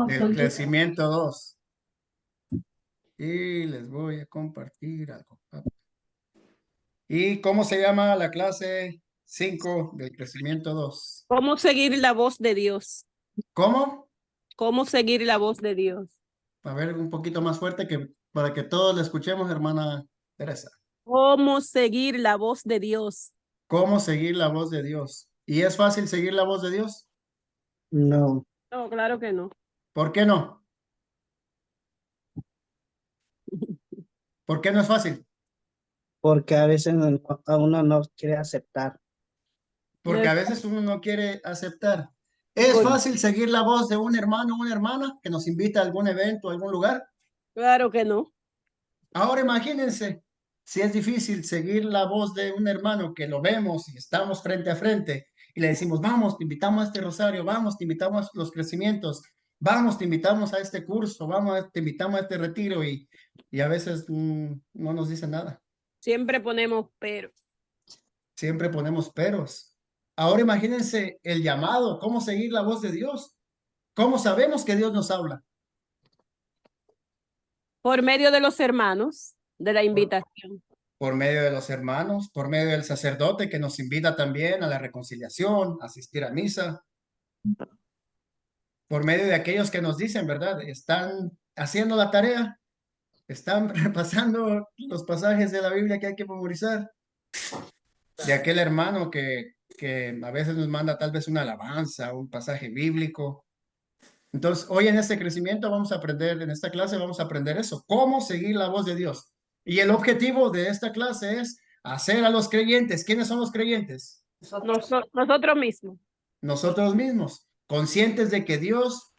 del crecimiento 2. Y les voy a compartir algo. ¿Y cómo se llama la clase 5 del crecimiento 2? ¿Cómo seguir la voz de Dios? ¿Cómo? ¿Cómo seguir la voz de Dios? A ver, un poquito más fuerte para que todos la escuchemos, hermana Teresa. ¿Cómo seguir la voz de Dios? ¿Cómo seguir la voz de Dios? ¿Y es fácil seguir la voz de Dios? No, No, claro que no. ¿Por qué no? ¿Por qué no es fácil? porque a veces a uno no quiere aceptar. Porque a veces uno no quiere aceptar. ¿Es fácil seguir la voz de un hermano o una hermana que nos invita a algún evento, a algún lugar? Claro que no. Ahora imagínense si es difícil seguir la voz de un hermano que lo vemos y estamos frente a frente y le decimos, vamos, te invitamos a este rosario, vamos, te invitamos a los crecimientos, vamos, te invitamos a este curso, vamos, te invitamos a este retiro y a veces no nos dice nada. Siempre ponemos pero. Siempre ponemos peros. Ahora imagínense el llamado, cómo seguir la voz de Dios. ¿Cómo sabemos que Dios nos habla? Por medio de los hermanos, de la invitación. Por medio de los hermanos, por medio del sacerdote que nos invita también a la reconciliación, a asistir a misa, por medio de aquellos que nos dicen, ¿verdad? Están haciendo la tarea, están repasando los pasajes de la Biblia que hay que memorizar, de aquel hermano que a veces nos manda tal vez una alabanza, un pasaje bíblico. Entonces, hoy en este crecimiento vamos a aprender, en esta clase vamos a aprender eso, cómo seguir la voz de Dios. Y el objetivo de esta clase es hacer a los creyentes. ¿Quiénes son los creyentes? Nosotros mismos. Nosotros mismos, conscientes de que Dios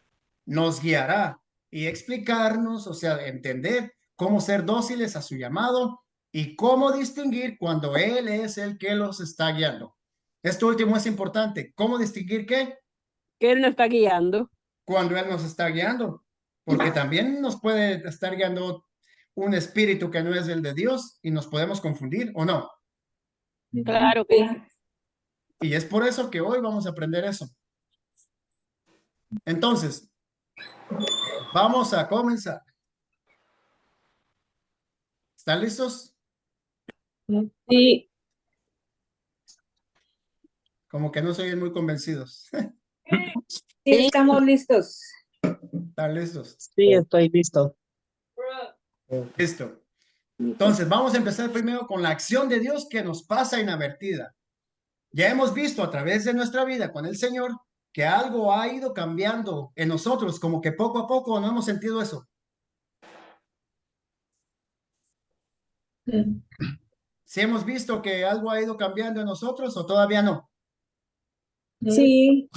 nos guiará y explicarnos, o sea, entender cómo ser dóciles a su llamado y cómo distinguir cuando Él es el que los está guiando. Esto último es importante. ¿Cómo distinguir qué? Que Él nos está guiando. Cuando Él nos está guiando, porque también nos puede estar guiando un espíritu que no es el de Dios y nos podemos confundir, ¿o no? Claro que Y es por eso que hoy vamos a aprender eso. Entonces, vamos a comenzar. ¿Están listos? sí. Como que no se oyen muy convencidos. Sí, estamos listos. ¿Están listos? Sí, estoy listo. Listo. Entonces, vamos a empezar primero con la acción de Dios que nos pasa inadvertida. Ya hemos visto a través de nuestra vida con el Señor que algo ha ido cambiando en nosotros, como que poco a poco no hemos sentido eso. ¿Sí hemos visto que algo ha ido cambiando en nosotros o todavía no? Sí.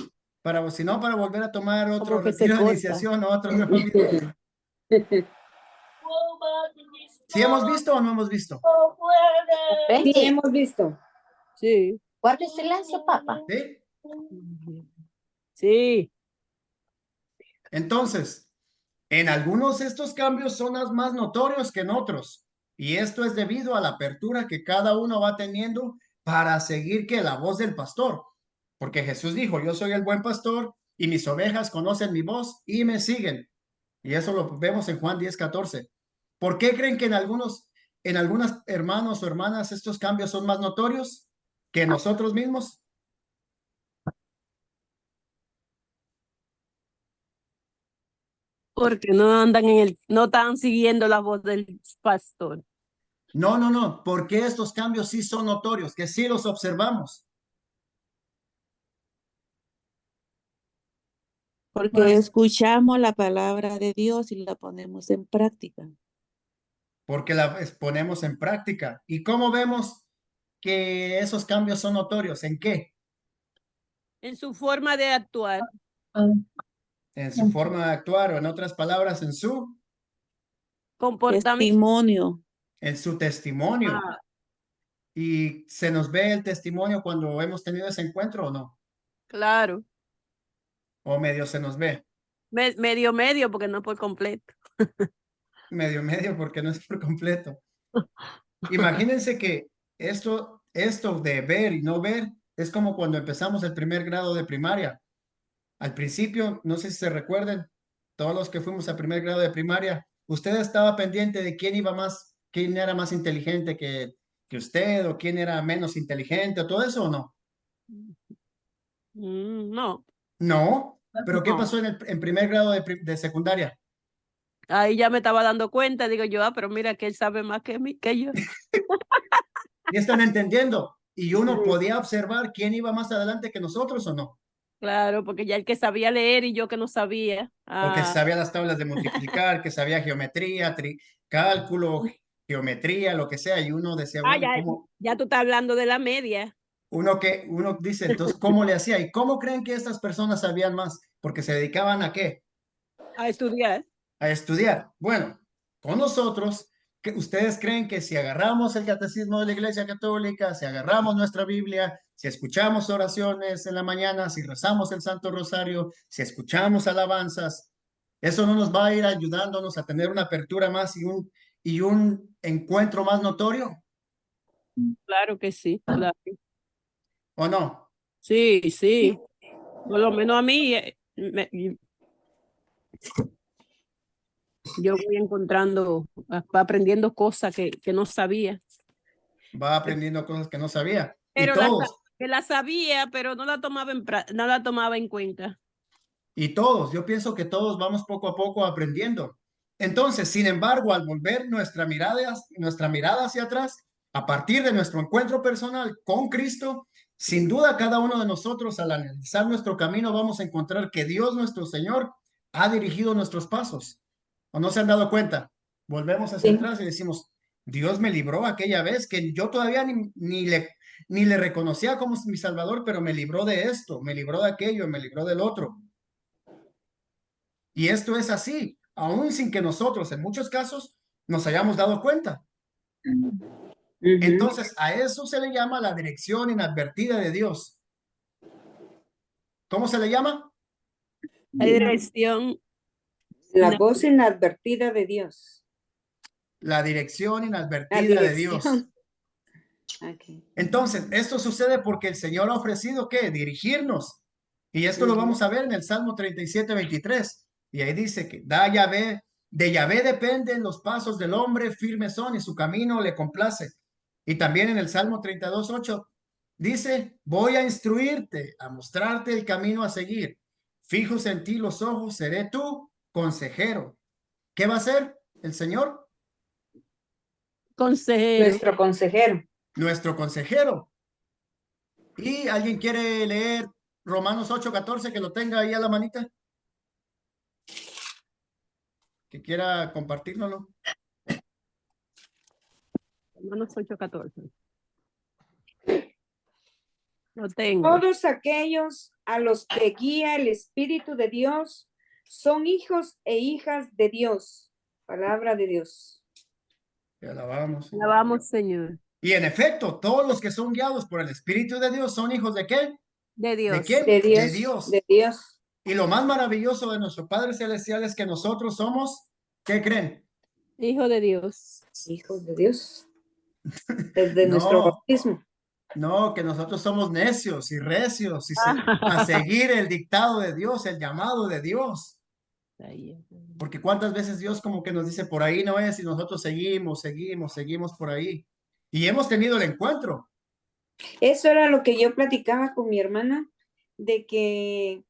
Si no, para volver a tomar otro Como que se retiro de corta. iniciación o otro nuevo video. ¿Sí hemos visto o no hemos visto? Sí, hemos visto. Sí. Guarde silencio, papá. ¿Sí? Sí. Entonces, en algunos estos cambios son más notorios que en otros. Y esto es debido a la apertura que cada uno va teniendo para seguir que la voz del pastor. Porque Jesús dijo, yo soy el buen pastor y mis ovejas conocen mi voz y me siguen. Y eso lo vemos en Juan 10:14. ¿Por qué creen que en algunas hermanos o hermanas estos cambios son más notorios que nosotros mismos? Porque no están siguiendo la voz del pastor. No, no, no. ¿Por qué estos cambios sí son notorios? Que sí los observamos. Porque escuchamos la palabra de Dios y la ponemos en práctica. Porque la ponemos en práctica. ¿Y cómo vemos que esos cambios son notorios? ¿En qué? En su forma de actuar. En su forma de actuar o en otras palabras, Comportamiento. Testimonio. en su testimonio. Ah, ¿Y se nos ve el testimonio cuando hemos tenido ese encuentro o no? claro. ¿O medio se nos ve? Medio, porque no por completo. Medio, porque no es por completo. Imagínense que esto de ver y no ver es como cuando empezamos el primer grado de primaria. Al principio, no sé si se recuerden, todos los que fuimos a primer grado de primaria, ¿usted estaba pendiente de quién iba más, quién era más inteligente que usted o quién era menos inteligente o todo eso o no? No, No, pero ¿qué no. pasó en primer grado de secundaria? Ahí ya me estaba dando cuenta, digo yo, pero mira que él sabe más que mí, que yo. ¿Y están entendiendo? Y uno podía observar quién iba más adelante que nosotros o no. Claro, porque ya el que sabía leer y yo que no sabía. O que Ah, sabía las tablas de multiplicar, que sabía geometría, cálculo, geometría, lo que sea, y uno decía, bueno, ya, ¿cómo? ya tú estás hablando de la media. Uno dice, entonces, ¿cómo le hacía? ¿Y cómo creen que estas personas sabían más? Porque se dedicaban a qué? A estudiar. A estudiar. Bueno, con nosotros, ¿ustedes creen que si agarramos el catecismo de la Iglesia Católica, si agarramos nuestra Biblia, si escuchamos oraciones en la mañana, si rezamos el Santo Rosario, si escuchamos alabanzas, eso no nos va a ir ayudándonos a tener una apertura más y un encuentro más notorio, Claro que sí, claro. ¿o no? Sí, sí. Por lo menos a mí, yo voy encontrando, aprendiendo cosas que no sabía. Va aprendiendo cosas que no sabía. Y Pero todos, que la sabía, pero no la tomaba no la tomaba en cuenta. yo pienso que todos vamos poco a poco aprendiendo. Entonces, sin embargo, al volver nuestra mirada hacia atrás, a partir de nuestro encuentro personal con Cristo, sin duda cada uno de nosotros al analizar nuestro camino vamos a encontrar que Dios nuestro Señor ha dirigido nuestros pasos. ¿O no se han dado cuenta? Volvemos hacia Sí. atrás y decimos, Dios me libró aquella vez que yo todavía ni le reconocía como mi Salvador, pero me libró de esto, me libró de aquello, me libró del otro. Y esto es así, aún sin que nosotros en muchos casos nos hayamos dado cuenta. Ujú. Entonces, a eso se le llama la dirección inadvertida de Dios. ¿Cómo se le llama? Hay dirección. La voz inadvertida de Dios. La dirección La inadvertida de Dios. dirección. Okay. Entonces, esto sucede porque el Señor ha ofrecido ¿qué? Dirigirnos. Y esto lo Ujú. vamos a ver en el Salmo 37:23. Y ahí dice que de Yahvé dependen los pasos del hombre, firmes son y su camino le complace. Y también en el Salmo 32:8 dice, voy a instruirte, a mostrarte el camino a seguir. Fijos en ti los ojos, seré tu consejero. ¿Qué va a hacer el Señor? Consejero. Nuestro consejero. Nuestro consejero. ¿Y alguien quiere leer Romanos 8:14 que lo tenga ahí a la manita? Que quiera compartirlo. Romanos 8:14. Lo tengo. Todos aquellos a los que guía el Espíritu de Dios son hijos e hijas de Dios. Palabra de Dios. Que alabamos. Alabamos, Señor. Y en efecto, todos los que son guiados por el Espíritu de Dios son hijos de ¿qué? De ¿De Dios. quién? De Dios. De Dios. De Dios. Y lo más maravilloso de nuestro Padre Celestial es que nosotros somos, ¿qué creen? Hijo de Dios. Hijos de Dios. Desde nuestro No, bautismo. no, que nosotros somos necios y recios a seguir el dictado de Dios, el llamado de Dios. Porque cuántas veces Dios como que nos dice por ahí no es y nosotros seguimos por ahí. Y hemos tenido el encuentro. Eso era lo que yo platicaba con mi hermana, de que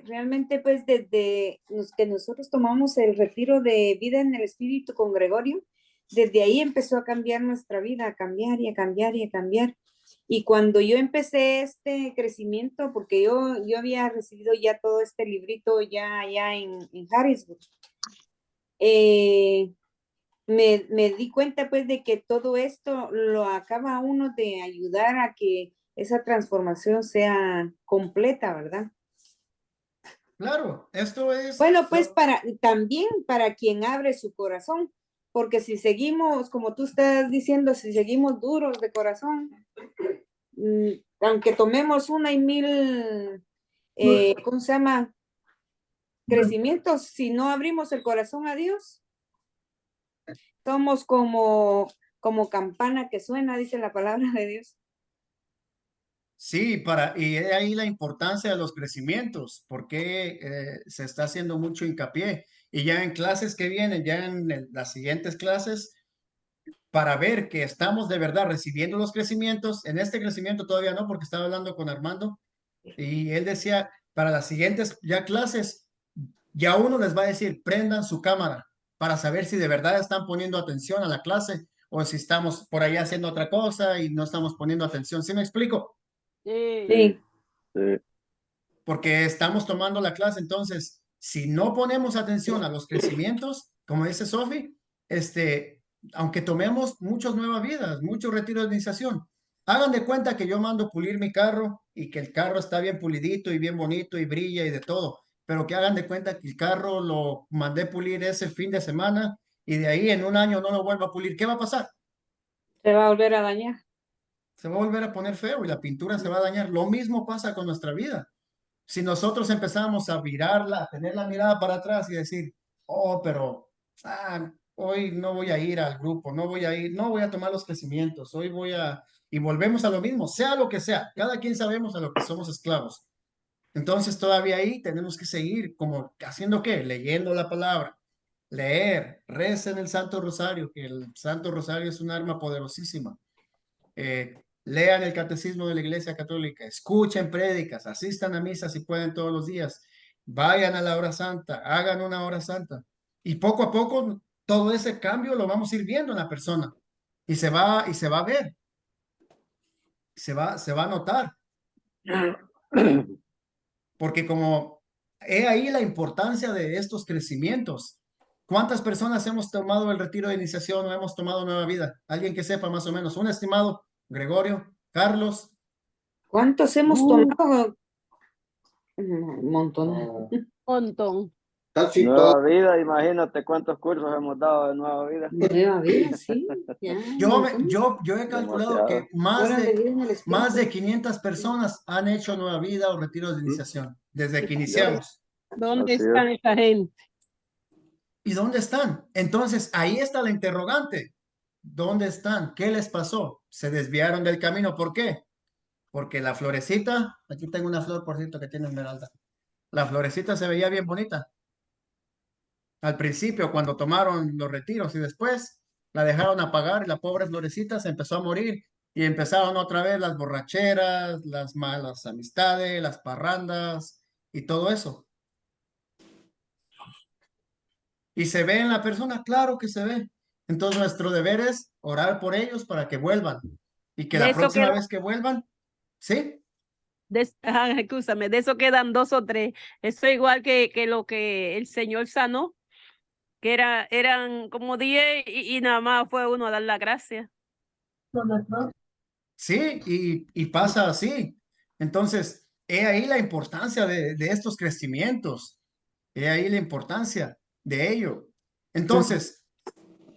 realmente pues desde los que nosotros tomamos el retiro de vida en el Espíritu con Gregorio, desde ahí empezó a cambiar nuestra vida, a cambiar y a cambiar y a cambiar. Y cuando yo empecé este crecimiento, porque yo había recibido ya todo este librito ya allá en Harrisburg, me di cuenta pues de que todo esto lo acaba uno de ayudar a que esa transformación sea completa, ¿verdad? Claro, esto es... Bueno, pues también para quien abre su corazón, porque si seguimos, como tú estás diciendo, si seguimos duros de corazón, aunque tomemos 1,000, ¿cómo se llama? Crecimientos, si no abrimos el corazón a Dios, somos como campana que suena, dice la palabra de Dios. Sí, y he ahí la importancia de los crecimientos, porque se está haciendo mucho hincapié. Y ya en clases que vienen, ya en las siguientes clases, para ver que estamos de verdad recibiendo los crecimientos. En este crecimiento todavía no, porque estaba hablando con Armando y él decía, para las siguientes ya clases, ya uno les va a decir, prendan su cámara para saber si de verdad están poniendo atención a la clase o si estamos por ahí haciendo otra cosa y no estamos poniendo atención. ¿Sí me explico? Sí. Sí, Sí. Porque estamos tomando la clase. Entonces, si no ponemos atención a los crecimientos, como dice Sofi, aunque tomemos muchas nuevas vidas, muchos retiros de iniciación, hagan de cuenta que yo mando pulir mi carro y que el carro está bien pulidito y bien bonito y brilla y de todo, pero que hagan de cuenta que el carro lo mandé pulir ese fin de semana y de ahí en un año no lo vuelvo a pulir. ¿Qué va a pasar? se va a volver a dañar. Se va a volver a poner feo y la pintura se va a dañar. Lo mismo pasa con nuestra vida. Si nosotros empezamos a virarla, a tener la mirada para atrás y decir, oh, pero hoy no voy a ir al grupo, no voy a ir, no voy a tomar los crecimientos, hoy voy a... Y volvemos a lo mismo, sea lo que sea, cada quien sabemos a lo que somos esclavos. Entonces todavía ahí tenemos que seguir como haciendo qué, leyendo la palabra, leer, recen el Santo Rosario, que el Santo Rosario es un arma poderosísima. Lean el catecismo de la Iglesia Católica, escuchen prédicas, asistan a misa si pueden todos los días, vayan a la hora santa, hagan una hora santa. Y poco a poco todo ese cambio lo vamos a ir viendo en la persona y se va a ver, se va a notar, porque como he ahí la importancia de estos crecimientos. ¿Cuántas personas hemos tomado el retiro de iniciación o hemos tomado nueva vida? Alguien que sepa más o menos, un estimado, Gregorio, Carlos. ¿Cuántos hemos Uh. tomado? Un montón. Montón. Casi Nueva todo. vida, imagínate cuántos cursos hemos dado de nueva vida. Nueva vida, sí. Ya, un montón. Yo he calculado que Demasiado. Horas de vida en el Espíritu. más de 500 personas han hecho nueva vida o retiros de iniciación desde que iniciamos. ¿Dónde Así están es. esa gente? ¿Y dónde están? Entonces, ahí está la interrogante. ¿Dónde están? ¿Qué les pasó? Se desviaron del camino. ¿Por qué? Porque la florecita, aquí tengo una flor, por cierto, que tiene esmeralda. La florecita se veía bien bonita al principio cuando tomaron los retiros y después la dejaron apagar y la pobre florecita se empezó a morir y empezaron otra vez las borracheras, las malas amistades, las parrandas y todo eso. Y se ve en la persona, claro que se ve. Entonces nuestro deber es orar por ellos para que vuelvan y que De la eso próxima quedan, vez que vuelvan, ¿sí? escúchame, de eso quedan 2 o 3. Eso igual que lo que el Señor sanó, que eran como 10 y nada más fue uno a dar la gracia. Sí, y pasa así. Entonces, he ahí la importancia de estos crecimientos. He ahí la importancia de ello. Entonces,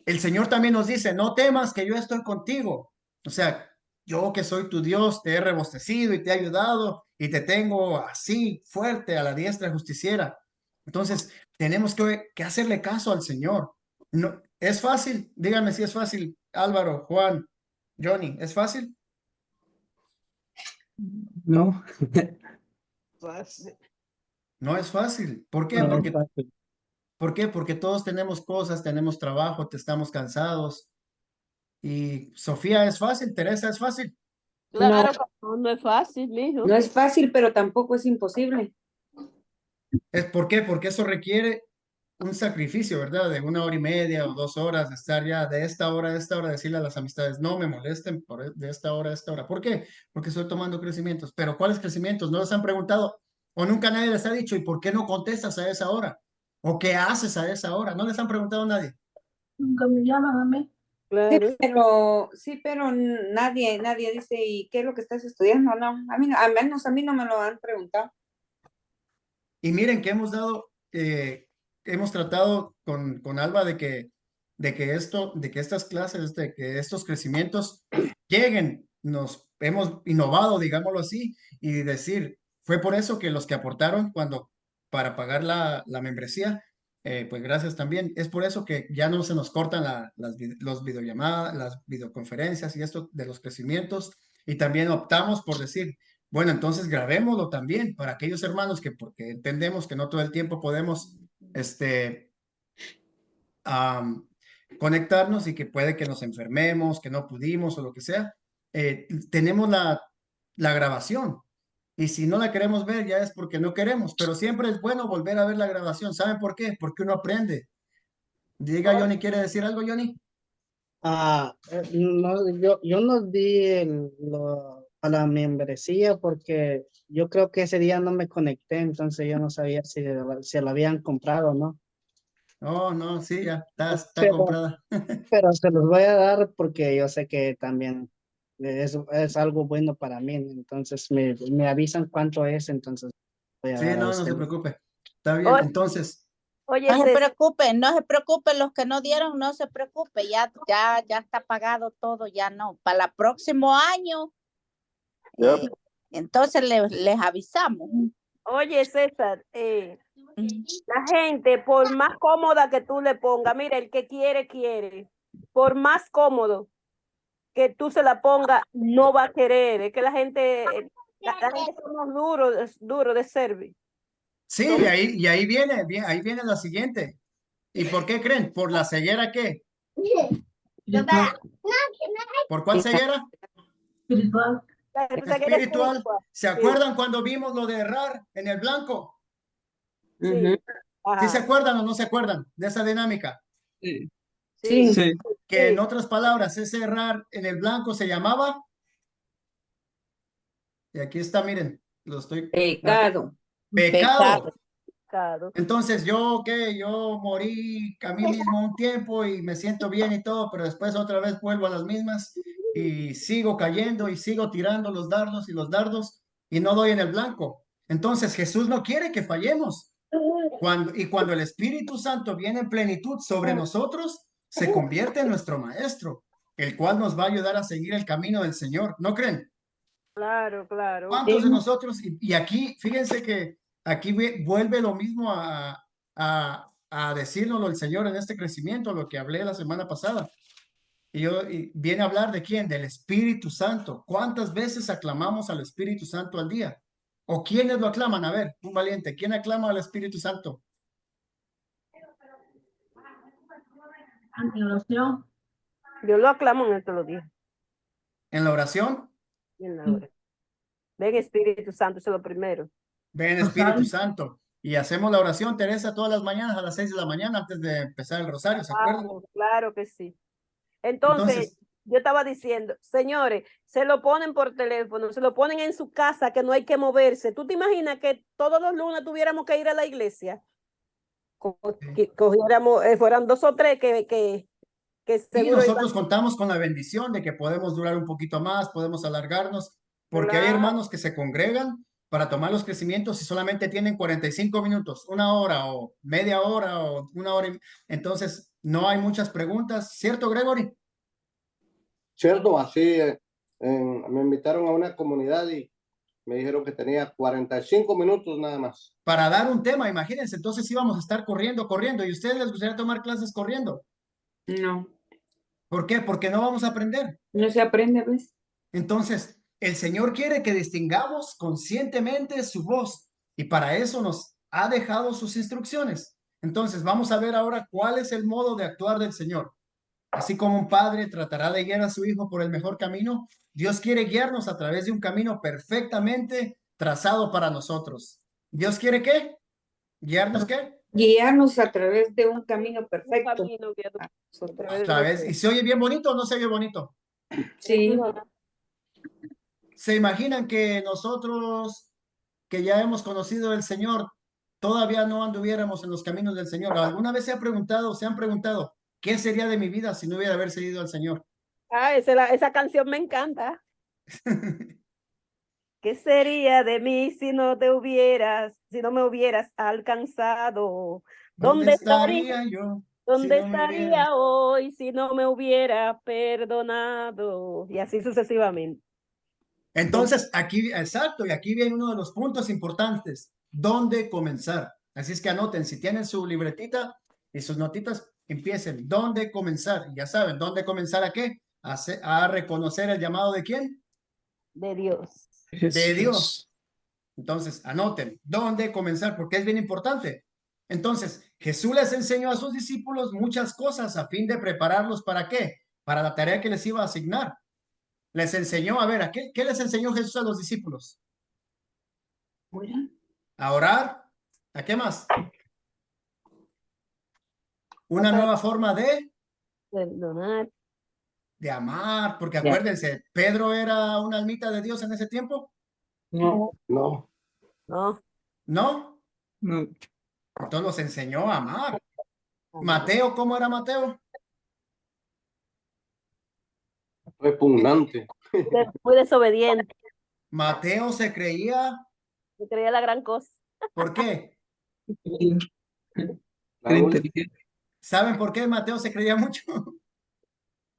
el Señor también nos dice, no temas que yo estoy contigo. O sea, yo que soy tu Dios, te he rebostecido y te he ayudado y te tengo así fuerte a la diestra justiciera. Entonces, tenemos que hacerle caso al Señor. No, ¿es fácil? Díganme si es fácil, Álvaro, Juan, Johnny, ¿es fácil? No, No es fácil. ¿Por qué? no es fácil. ¿Por qué? Porque todos tenemos cosas, tenemos trabajo, estamos cansados. Y Sofía es fácil, Teresa es fácil. Claro, no es fácil, mijo. No es fácil, pero tampoco es imposible. ¿Por qué? Porque eso requiere un sacrificio, ¿verdad? De 1 hora y media o 2 horas de estar ya de esta hora a esta hora, decirle a las amistades, no me molesten de esta hora a esta hora. ¿Por qué? Porque estoy tomando crecimientos. ¿Pero cuáles crecimientos? ¿No les han preguntado? ¿O nunca nadie les ha dicho, ¿y por qué no contestas a esa hora? ¿O qué haces a esa hora? ¿No les han preguntado a nadie? Nunca me llaman a mí. Sí, pero nadie dice, ¿y qué es lo que estás estudiando? No, al menos a mí no me lo han preguntado. Y miren que hemos tratado con Alba de que estas clases, de que estos crecimientos lleguen, nos hemos innovado, digámoslo así, y decir, fue por eso que los que aportaron para pagar la membresía, pues gracias también, es por eso que ya no se nos cortan los videollamadas, las videoconferencias y esto de los crecimientos, y también optamos por decir, Bueno, entonces grabémoslo también para aquellos hermanos que, porque entendemos que no todo el tiempo podemos, am, conectarnos y que puede que nos enfermemos, que no pudimos o lo que sea. Tenemos la grabación. Y si no la queremos ver, ya es porque no queremos, pero siempre es bueno volver a ver la grabación. ¿Saben por qué? Porque uno aprende. Diga, Johnny, ¿quiere decir algo, Johnny? No, yo no di a la membresía porque yo creo que ese día no me conecté, entonces yo no sabía si lo habían comprado o no. Oh, no, sí, ya está Pero, comprada. pero se los voy a dar porque yo sé que también es algo bueno para mí, entonces me avisan cuánto es, entonces voy a Sí, dar a no se usted. preocupe. Está bien, Oye, entonces, oye, No se César, preocupen, no se preocupen, los que no dieron, no se preocupen, ya está pagado todo, ya no. Para el próximo año, Yep. entonces les avisamos. oye, César, Ujú. la gente, por más cómoda que tú le pongas, mira, el que quiere, quiere. Por más cómodo que tú se la pongas, no va a querer. Es que la gente somos duros de servir. sí, ahí viene la siguiente. ¿Y por qué creen? ¿Por la ceguera qué? ¿Por cuál ceguera? La ceguera Espiritual. espiritual. ¿Se Sí, acuerdan cuando vimos lo de errar en el blanco? sí. ¿Sí se Ajá. acuerdan o no se acuerdan de esa dinámica? Sí, Sí. Que en sí. otras palabras, ese errar en el blanco se llamaba, y aquí está, miren, lo estoy, Pecado. Pecado. pecado. Claro. Entonces yo morí a mí mismo un tiempo y me siento bien y todo, pero después otra vez vuelvo a las mismas y sigo cayendo y sigo tirando los dardos y los dardos y no doy en el blanco. Entonces Jesús no quiere que fallemos. Cuando el Espíritu Santo viene en plenitud sobre nosotros, se convierte en nuestro maestro, el cual nos va a ayudar a seguir el camino del Señor. ¿No creen? Claro, claro. ¿Cuántos de nosotros? Y aquí, fíjense que aquí vuelve lo mismo a decírnoslo el Señor en este crecimiento, lo que hablé la semana pasada. Y viene a hablar de quién, del Espíritu Santo. ¿Cuántas veces aclamamos al Espíritu Santo al día? ¿O quiénes lo aclaman? A ver, un valiente, ¿quién aclama al Espíritu Santo? Yo lo aclamo en todos los días. En la oración, En la hora. Ven Espíritu Santo, eso es lo primero. ven Espíritu Santo. Y hacemos la oración, Teresa, todas las mañanas a las 6 de la mañana antes de empezar el rosario, ¿se acuerdan? Claro, claro que sí. Entonces, Entonces, yo estaba diciendo, señores, se lo ponen por teléfono, se lo ponen en su casa, que no hay que moverse. ¿Tú te imaginas que todos los lunes tuviéramos que ir a la iglesia? Que cogiéramos, fueran 2 o 3 que y seguro iban. nosotros contamos con la bendición de que podemos durar un poquito más, podemos alargarnos, porque hay Claro, hermanos que se congregan para tomar los crecimientos y solamente tienen 45 minutos, una hora o media hora o una hora. Entonces, no hay muchas preguntas, ¿cierto, Gregory? Cierto, así me invitaron a una comunidad y me dijeron que tenía 45 minutos nada más. Para dar un tema, imagínense, entonces íbamos a estar corriendo, y a ustedes les gustaría tomar clases corriendo. No, ¿Por qué? Porque no vamos a aprender. no se aprende, ¿ves? Entonces, el Señor quiere que distingamos conscientemente su voz y para eso nos ha dejado sus instrucciones. Entonces, vamos a ver ahora cuál es el modo de actuar del Señor. Así como un padre tratará de guiar a su hijo por el mejor camino, Dios quiere guiarnos a través de un camino perfectamente trazado para nosotros. ¿Dios quiere qué? ¿Guiarnos qué? Guiarnos a través de un camino un perfecto. camino que a a nosotros. través de ¿Sabes? nosotros. ¿Y se oye bien bonito o no se oye bonito? Sí, ¿Se imaginan que nosotros que ya hemos conocido al Señor, todavía no anduviéramos en los caminos del Señor? ¿Alguna vez se han preguntado, qué sería de mi vida si no hubiera haber seguido al Señor? Ah, esa canción me encanta. ¿Qué sería de mí si no me hubieras alcanzado? ¿Dónde ¿Dónde estaría, estaría yo si dónde no me hubieras? estaría hoy si no me hubiera perdonado? Y así sucesivamente. Entonces, aquí, exacto, y aquí viene uno de los puntos importantes, ¿dónde comenzar? Así es que anoten, si tienen su libretita y sus notitas, empiecen, ¿dónde comenzar? Ya saben, ¿dónde comenzar a qué? A reconocer el llamado de quién? De Dios. de Dios. Entonces, anoten, ¿dónde comenzar? Porque es bien importante. Entonces, Jesús les enseñó a sus discípulos muchas cosas a fin de prepararlos ¿para qué? Para la tarea que les iba a asignar. Les enseñó, a ver, ¿qué les enseñó Jesús a los discípulos? A orar. ¿A qué más? Una nueva forma Perdonar. de amar, porque acuérdense, Pedro era una almita de Dios en ese tiempo, No. No. ¿no? No. Entonces los enseñó a amar. Mateo, ¿cómo era Mateo? Repugnante. Muy desobediente. Mateo se creía, Se creía la gran cosa. ¿por qué? Era inteligente. ¿Saben por qué Mateo se creía mucho?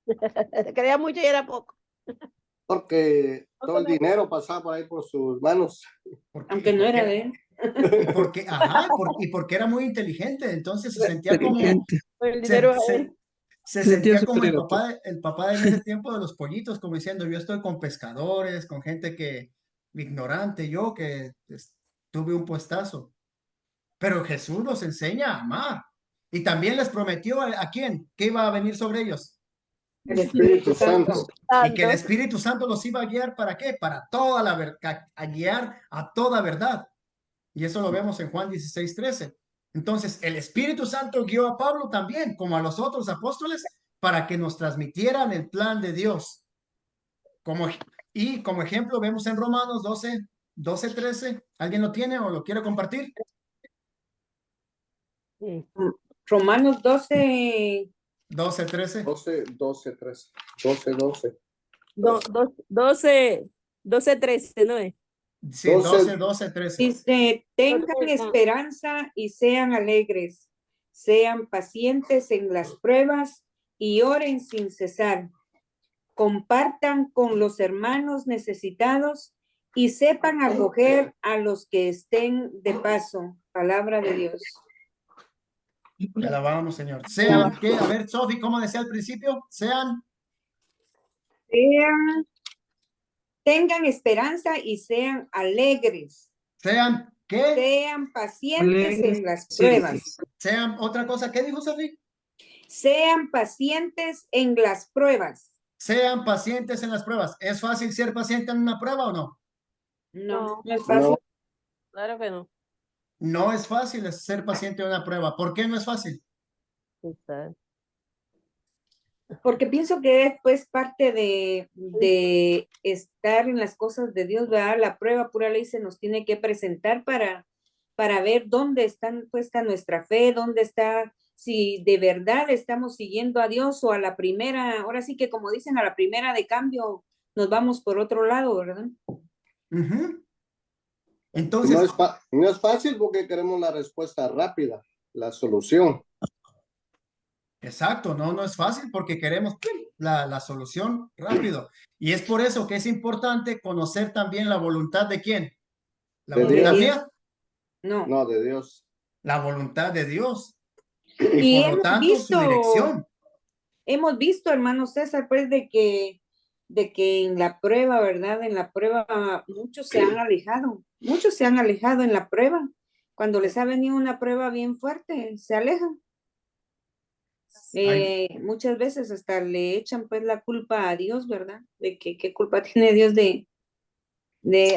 Se creía mucho y era poco. Porque todo el dinero pasaba por ahí por sus manos. Aunque no era de él. Porque, ajá, y porque era muy inteligente, entonces se sentía como, Inteligente. El dinero a se, él. se Se sentía sentía como el superior a todo. papá en ese tiempo de los pollitos, como diciendo, yo estoy con pescadores, con gente que, ignorante, yo que tuve un puestazo. Pero Jesús los enseña a amar. Y también les prometió ¿a quién? ¿Qué iba a venir sobre ellos? El Espíritu Santo. Y que el Espíritu Santo los iba a guiar ¿para qué? Para toda la verdad, a guiar a toda verdad. Y eso lo vemos en Juan 16:13. Entonces, el Espíritu Santo guió a Pablo también, como a los otros apóstoles, para que nos transmitieran el plan de Dios. Y como ejemplo, vemos en Romanos 12:13. ¿Alguien lo tiene o lo quiere compartir? Sí. Romanos 12. 12:13. 12, 13. 12. 12, 13, ¿no es? Sí, 12:13. Dice, tengan Entonces, esperanza y sean alegres, sean pacientes en las pruebas y oren sin cesar. Compartan con los hermanos necesitados y sepan acoger a los que estén de paso. Palabra de Dios. Te alabamos, Señor. Sean, ¿qué? A ver, Sofi, ¿cómo decía al principio? Tengan esperanza y sean alegres. Sean, ¿qué? Sean pacientes Alegres, en las sí. pruebas. Sean, otra cosa, ¿qué dijo Sofi? Sean pacientes en las pruebas. Sean pacientes en las pruebas. ¿Es fácil ser paciente en una prueba o no? No, No. no es fácil. No. claro que no. No es fácil ser paciente en una prueba. ¿Por qué no es fácil? Exacto. Porque pienso que es pues parte de estar en las cosas de Dios, ¿verdad? La prueba pura ley se nos tiene que presentar para ver dónde está puesta nuestra fe, dónde está, si de verdad estamos siguiendo a Dios o a la primera, ahora sí que como dicen, a la primera de cambio nos vamos por otro lado, ¿verdad? Ujú. No Entonces, no es fácil porque queremos la respuesta rápida, la solución. exacto, no es fácil porque queremos la solución rápido. Y es por eso que es importante conocer también la voluntad de quién. ¿La De voluntad Dios. mía? No. No, de Dios. La voluntad de Dios. Y Y por lo hemos tanto, su visto- dirección. Hemos visto, hermano César, pues de que en la prueba, ¿verdad? En la prueba muchos se han alejado en la prueba. Cuando les ha venido una prueba bien fuerte, se alejan. Muchas veces hasta le echan pues la culpa a Dios, ¿verdad? De que qué culpa tiene Dios de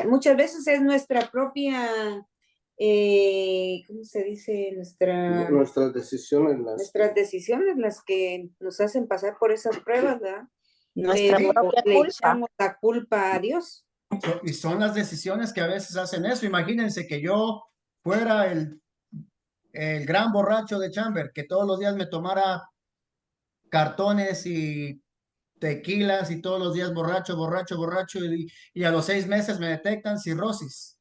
muchas veces es nuestra propia, ¿cómo se dice? Nuestras decisiones. Nuestras decisiones las que nos hacen pasar por esas pruebas, ¿verdad? Nuestra Sí. propia Le culpa. echamos la culpa a Dios. Y son las decisiones que a veces hacen eso. Imagínense que yo fuera el gran borracho de Chamber, que todos los días me tomara cartones y tequilas y todos los días borracho y a los 6 meses me detectan cirrosis.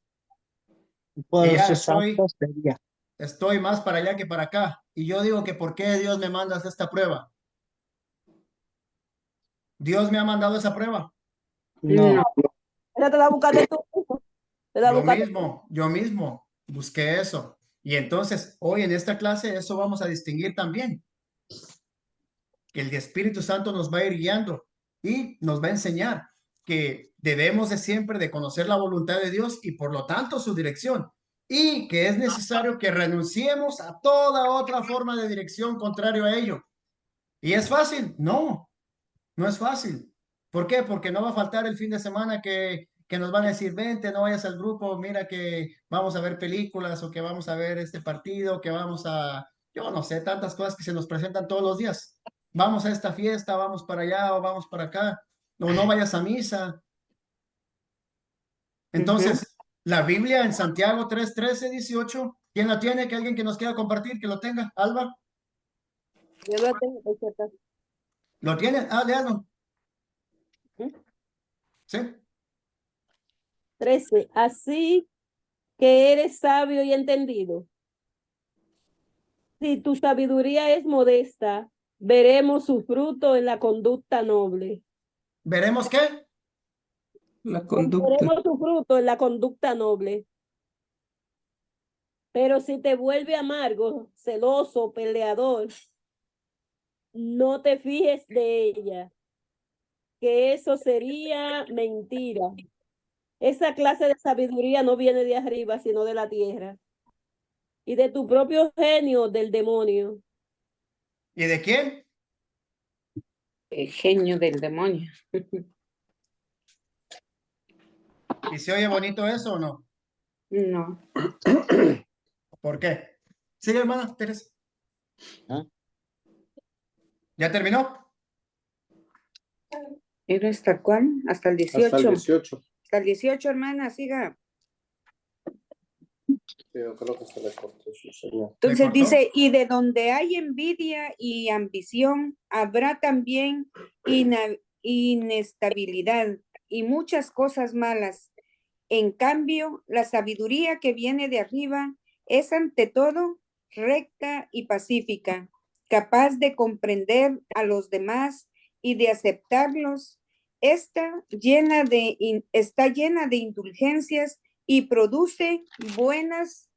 Por ya sus actos sería. Estoy más para allá que para acá. Y yo digo que ¿por qué Dios me manda esta prueba? Dios me ha mandado esa prueba. No. Ella te la buscaste tú. Te la buscaste. Yo mismo busqué eso. Y entonces, hoy en esta clase, eso vamos a distinguir también. Que el Espíritu Santo nos va a ir guiando y nos va a enseñar que debemos de siempre de conocer la voluntad de Dios y por lo tanto su dirección, y que es necesario que renunciemos a toda otra forma de dirección contrario a ello. ¿Y es fácil? No, no es fácil. ¿Por qué? Porque no va a faltar el fin de semana que nos van a decir, vente, no vayas al grupo, mira que vamos a ver películas o que vamos a ver este partido, que vamos a, yo no sé, tantas cosas que se nos presentan todos los días. Vamos a esta fiesta, vamos para allá o vamos para acá, o no vayas a misa. Entonces, la Biblia en Santiago 3, 13, 18, ¿quién la tiene? ¿Que alguien que nos quiera compartir, que lo tenga? Alba, Yo lo tengo, por si acaso. ¿lo tiene? Ah, léalo. ¿Mm? ¿Sí? 13. Así que eres sabio y entendido. Si tu sabiduría es modesta, veremos su fruto en la conducta noble. ¿Veremos qué? La conducta. Veremos su fruto en la conducta noble. Pero si te vuelve amargo, celoso, peleador, no te fijes de ella, que eso sería mentira. Esa clase de sabiduría no viene de arriba, sino de la tierra. Y de tu propio genio, del demonio. ¿Y de quién? El genio del demonio. ¿Y se oye bonito eso o no? No. ¿Por qué? Sigue, hermana Teresa. ¿Ah? ¿Ya terminó? ¿Era hasta cuál? Hasta el 18. Hasta el 18. Hasta el 18, hermana, siga. Yo creo que se le cortó su señal. Entonces cortó? dice, y de donde hay envidia y ambición, habrá también inestabilidad y muchas cosas malas. En cambio, la sabiduría que viene de arriba es ante todo recta y pacífica, capaz de comprender a los demás y de aceptarlos. Está llena de indulgencias y produce buenas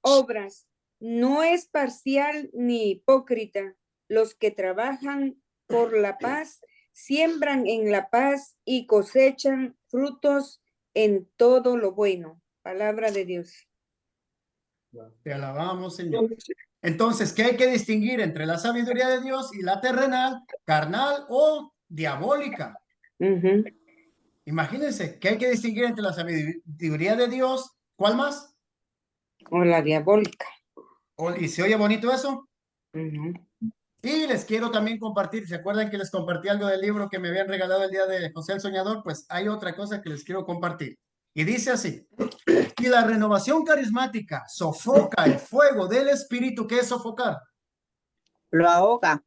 obras. No es parcial ni hipócrita. Los que trabajan por la paz siembran en la paz y cosechan frutos en todo lo bueno. Palabra de Dios. Te alabamos, Señor. Entonces, ¿qué hay que distinguir entre la sabiduría de Dios y la terrenal, carnal o diabólica? Imagínense, ¿qué hay que distinguir entre la sabiduría de Dios? ¿Cuál más? O la diabólica. ¿Y se oye bonito eso? Y les quiero también compartir, ¿se acuerdan que les compartí algo del libro que me habían regalado el día de José el Soñador? Pues hay otra cosa que les quiero compartir. Y dice así, y la renovación carismática sofoca el fuego del espíritu. ¿Qué es sofocar? Lo ahoga.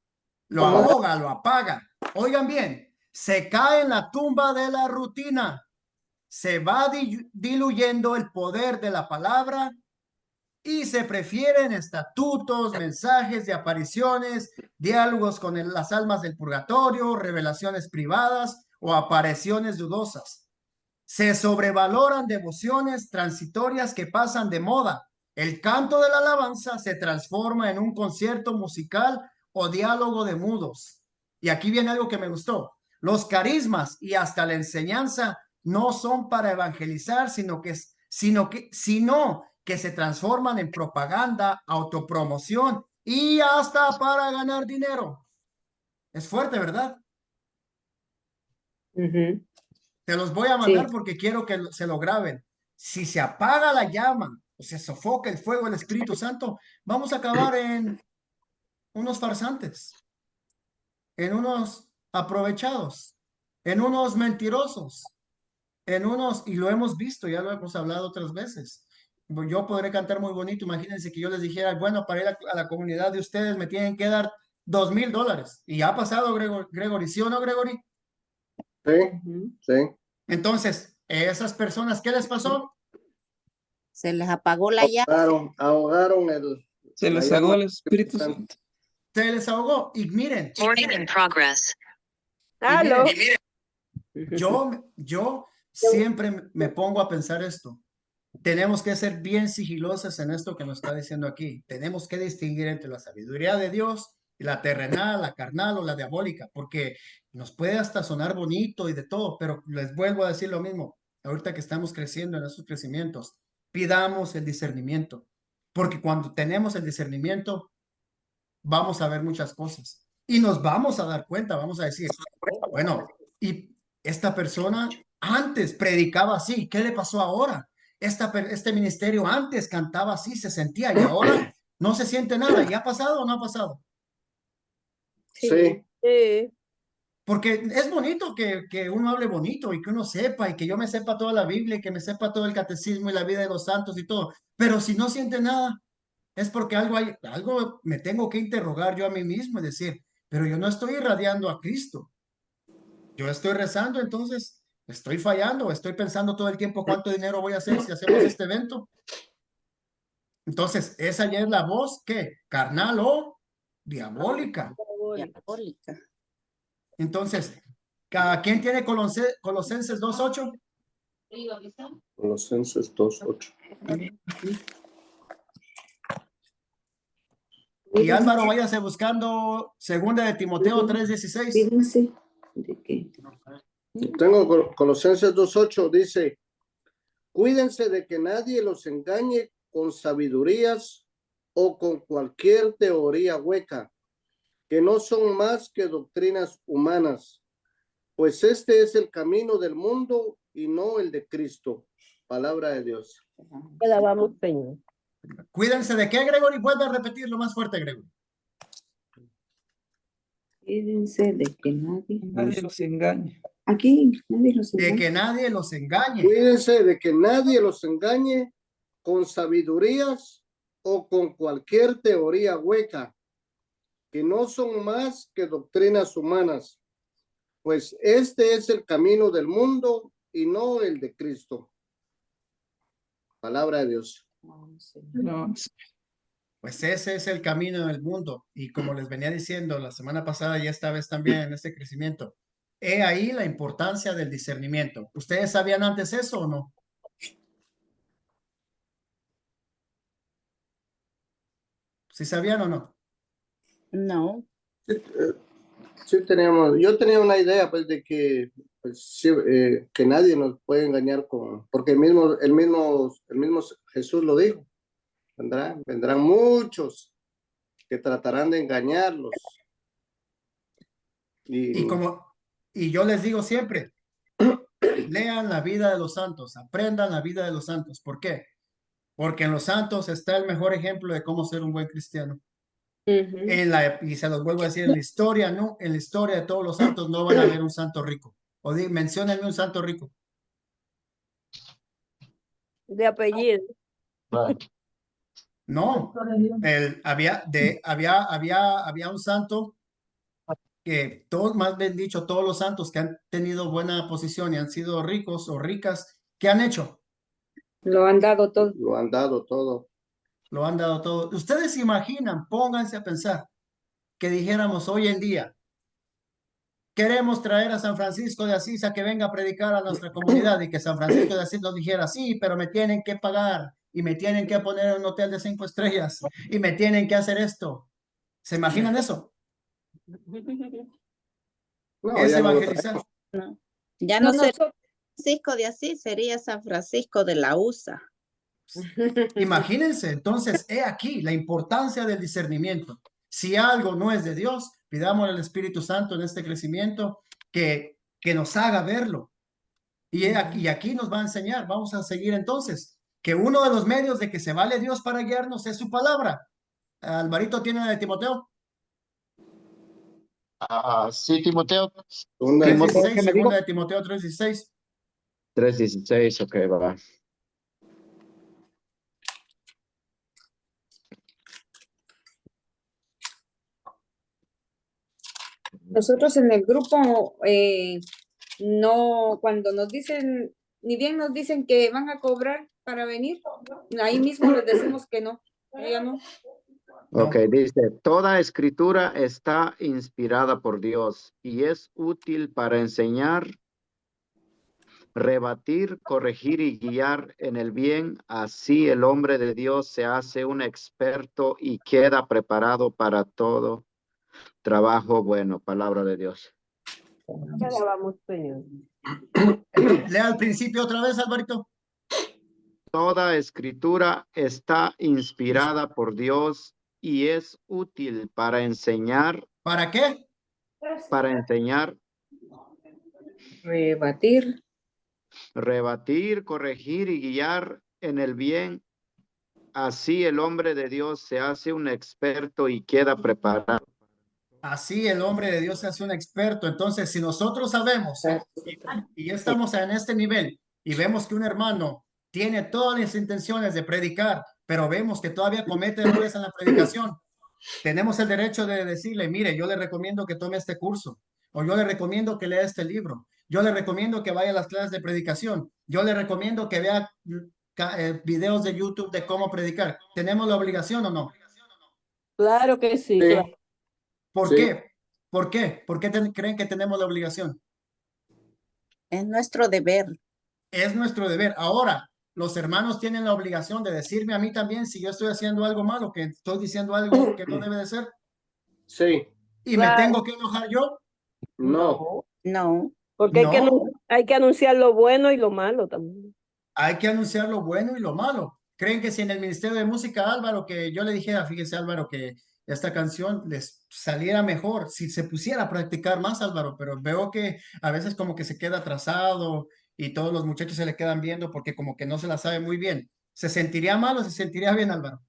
Lo ahoga, lo apaga. Oigan bien, se cae en la tumba de la rutina, se va diluyendo el poder de la palabra y se prefieren estatutos, mensajes de apariciones, diálogos con las almas del purgatorio, revelaciones privadas o apariciones dudosas. Se sobrevaloran devociones transitorias que pasan de moda. El canto de la alabanza se transforma en un concierto musical o diálogo de mudos. Y aquí viene algo que me gustó. Los carismas y hasta la enseñanza no son para evangelizar, sino que se transforman en propaganda, autopromoción y hasta para ganar dinero. Es fuerte, ¿verdad? Te los voy a mandar porque quiero que se lo graben. Si se apaga la llama o se sofoca el fuego del Espíritu Santo, vamos a acabar en unos farsantes, en unos aprovechados, en unos mentirosos, en unos, y lo hemos visto, ya lo hemos hablado otras veces. Yo podré cantar muy bonito. Imagínense que yo les dijera, bueno, para ir a la comunidad de ustedes me tienen que dar $2,000. Y ya ha pasado, Gregory, ¿sí o no, Gregory? Sí, sí. Entonces, esas personas, ¿qué les pasó? Se les apagó la llama. Ahogaron Se les ahogó el Espíritu Santo. Se les ahogó. Y miren. Recording in progress. Aló. Yo siempre me pongo a pensar esto. Tenemos que ser bien sigilosas en esto que nos está diciendo aquí. Tenemos que distinguir entre la sabiduría de Dios la terrenal, la carnal o la diabólica, porque nos puede hasta sonar bonito y de todo, pero les vuelvo a decir lo mismo, ahorita que estamos creciendo en esos crecimientos, pidamos el discernimiento, porque cuando tenemos el discernimiento, vamos a ver muchas cosas y nos vamos a dar cuenta, vamos a decir, bueno, y esta persona antes predicaba así, ¿qué le pasó ahora? Este ministerio antes cantaba así, se sentía y ahora no se siente nada. ¿Y ha pasado o no ha pasado? Sí. Sí. Porque es bonito que uno hable bonito y que uno sepa y que yo me sepa toda la Biblia y que me sepa todo el catecismo y la vida de los santos y todo. Pero si no siente nada, es porque algo me tengo que interrogar yo a mí mismo y decir, pero yo no estoy irradiando a Cristo. Yo estoy rezando, entonces estoy fallando, estoy pensando todo el tiempo cuánto dinero voy a hacer si hacemos este evento. Entonces, esa ya es la voz, ¿qué? Carnal o diabólica. Diabólica. Entonces, ¿cada quien tiene Colosenses 2:8? Colosenses 2:8. Y Álvaro, váyase buscando 2 de Timoteo 3:16. Fíjense de que Tengo Colosenses 2:8, dice, cuídense de que nadie los engañe con sabidurías o con cualquier teoría hueca, que no son más que doctrinas humanas, pues este es el camino del mundo y no el de Cristo. Palabra de Dios. Alabamos, Señor. Cuídense de qué, Gregory, vuelve a repetirlo más fuerte, Gregory. fíjense de que Nadie los engañe. aquí nadie los De engaña. que nadie los engañe. Cuídense de que nadie los engañe con sabidurías o con cualquier teoría hueca, que no son más que doctrinas humanas, pues este es el camino del mundo y no el de Cristo. Palabra de Dios. No, Pues ese es el camino del mundo. Y como les venía diciendo la semana pasada y esta vez también en este crecimiento, he ahí la importancia del discernimiento. ¿Ustedes sabían antes eso o no? ¿Sí sabían o no? No. Sí yo tenía una idea pues de que pues, sí, que nadie nos puede engañar porque el mismo Jesús lo dijo. Vendrán muchos que tratarán de engañarlos. Y yo les digo siempre, lean la vida de los santos, aprendan la vida de los santos. ¿Por qué? Porque en los santos está el mejor ejemplo de cómo ser un buen cristiano. Y se los vuelvo a decir, en la historia, ¿no? En la historia de todos los santos no van a ver un santo rico. Menciónenme un santo rico. De apellido. No, había un santo que todos, más bien dicho, todos los santos que han tenido buena posición y han sido ricos o ricas, ¿qué han hecho? Lo han dado todo. Lo han dado todo. Lo han dado todo. Ustedes se imaginan, pónganse a pensar, que dijéramos hoy en día, queremos traer a San Francisco de Asís a que venga a predicar a nuestra comunidad y que San Francisco de Asís nos dijera, sí, pero me tienen que pagar y me tienen que poner en un hotel de 5 estrellas y me tienen que hacer esto. ¿Se imaginan eso? No, Es ya no lo evangelizar. No. Ya no sería Francisco de Asís, sería San Francisco de la USA. Imagínense, entonces, he aquí la importancia del discernimiento. Si algo no es de Dios, pidamos al Espíritu Santo en este crecimiento que nos haga verlo. Y aquí nos va a enseñar, vamos a seguir entonces, que uno de los medios de que se vale Dios para guiarnos es su palabra. Alvarito tiene la de Timoteo. Sí, Timoteo. Timoteo. 3:16, segunda de Timoteo 3:16. 3:16, ok, va. Nosotros en el grupo, no, cuando nos dicen, ni bien nos dicen que van a cobrar para venir, ahí mismo les decimos que no, ya no. Ok, dice, toda escritura está inspirada por Dios y es útil para enseñar, rebatir, corregir y guiar en el bien. Así el hombre de Dios se hace un experto y queda preparado para todo. trabajo bueno. Palabra de Dios. Te alabamos, Señor. Lea al principio otra vez, Alvarito. Toda escritura está inspirada por Dios y es útil para enseñar, ¿Para qué? Rebatir. Rebatir, corregir y guiar en el bien. Así el hombre de Dios se hace un experto y queda preparado. Así el hombre de Dios se hace un experto. Entonces, si nosotros sabemos y ya estamos en este nivel y vemos que un hermano tiene todas las intenciones de predicar, pero vemos que todavía comete errores en la predicación, tenemos el derecho de decirle, mire, yo le recomiendo que tome este curso, o yo le recomiendo que lea este libro, yo le recomiendo que vaya a las clases de predicación, yo le recomiendo que vea videos de YouTube de cómo predicar. ¿Tenemos la obligación o no? Claro que sí, claro. ¿Por Sí. qué? ¿Por qué? ¿Por qué creen que tenemos la obligación? Es nuestro deber. Es nuestro deber. Ahora, los hermanos tienen la obligación de decirme a mí también si yo estoy haciendo algo malo, que estoy diciendo algo que no debe de ser. Sí. ¿Y Claro. me tengo que enojar yo? No. No. Porque No. hay que anunciar lo bueno y lo malo también. Hay que anunciar lo bueno y lo malo. ¿Creen que si en el Ministerio de Música, Álvaro, que yo le dijera, fíjese, Álvaro, que esta canción les saliera mejor, si se pusiera a practicar más, Álvaro? Pero veo que a veces como que se queda atrasado y todos los muchachos se le quedan viendo porque como que no se la sabe muy bien. ¿Se sentiría mal o se sentiría bien, Álvaro?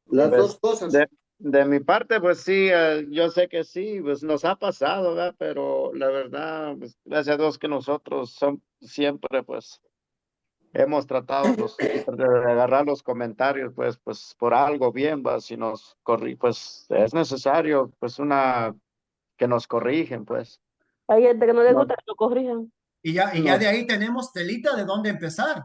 Las Pues, dos cosas. de mi parte, pues sí, yo sé que sí, pues nos ha pasado, ¿verdad? Pero la verdad, pues, gracias a Dios que nosotros siempre, pues, hemos tratado de agarrar los comentarios, pues por algo bien, va, si nos pues es necesario, pues que nos corrigen, pues. Hay gente que no le No. gusta que lo corrijan. Y ya de ahí tenemos telita de dónde empezar.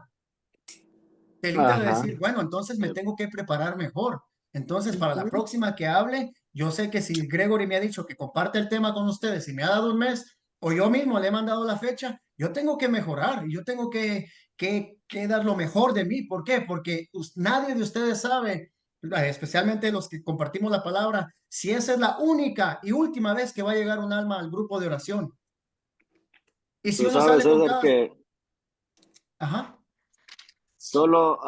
Telita de Ajá. decir, bueno, entonces me tengo que preparar mejor. Entonces, para la próxima que hable, yo sé que si Gregory me ha dicho que comparte el tema con ustedes y me ha dado un mes, o yo mismo le he mandado la fecha, yo tengo que mejorar y yo tengo que dar lo mejor de mí. ¿Por qué? Porque nadie de ustedes sabe, especialmente los que compartimos la palabra, si esa es la única y última vez que va a llegar un alma al grupo de oración. Y si Tú uno sabes, sale con César, cada... que Ajá. solo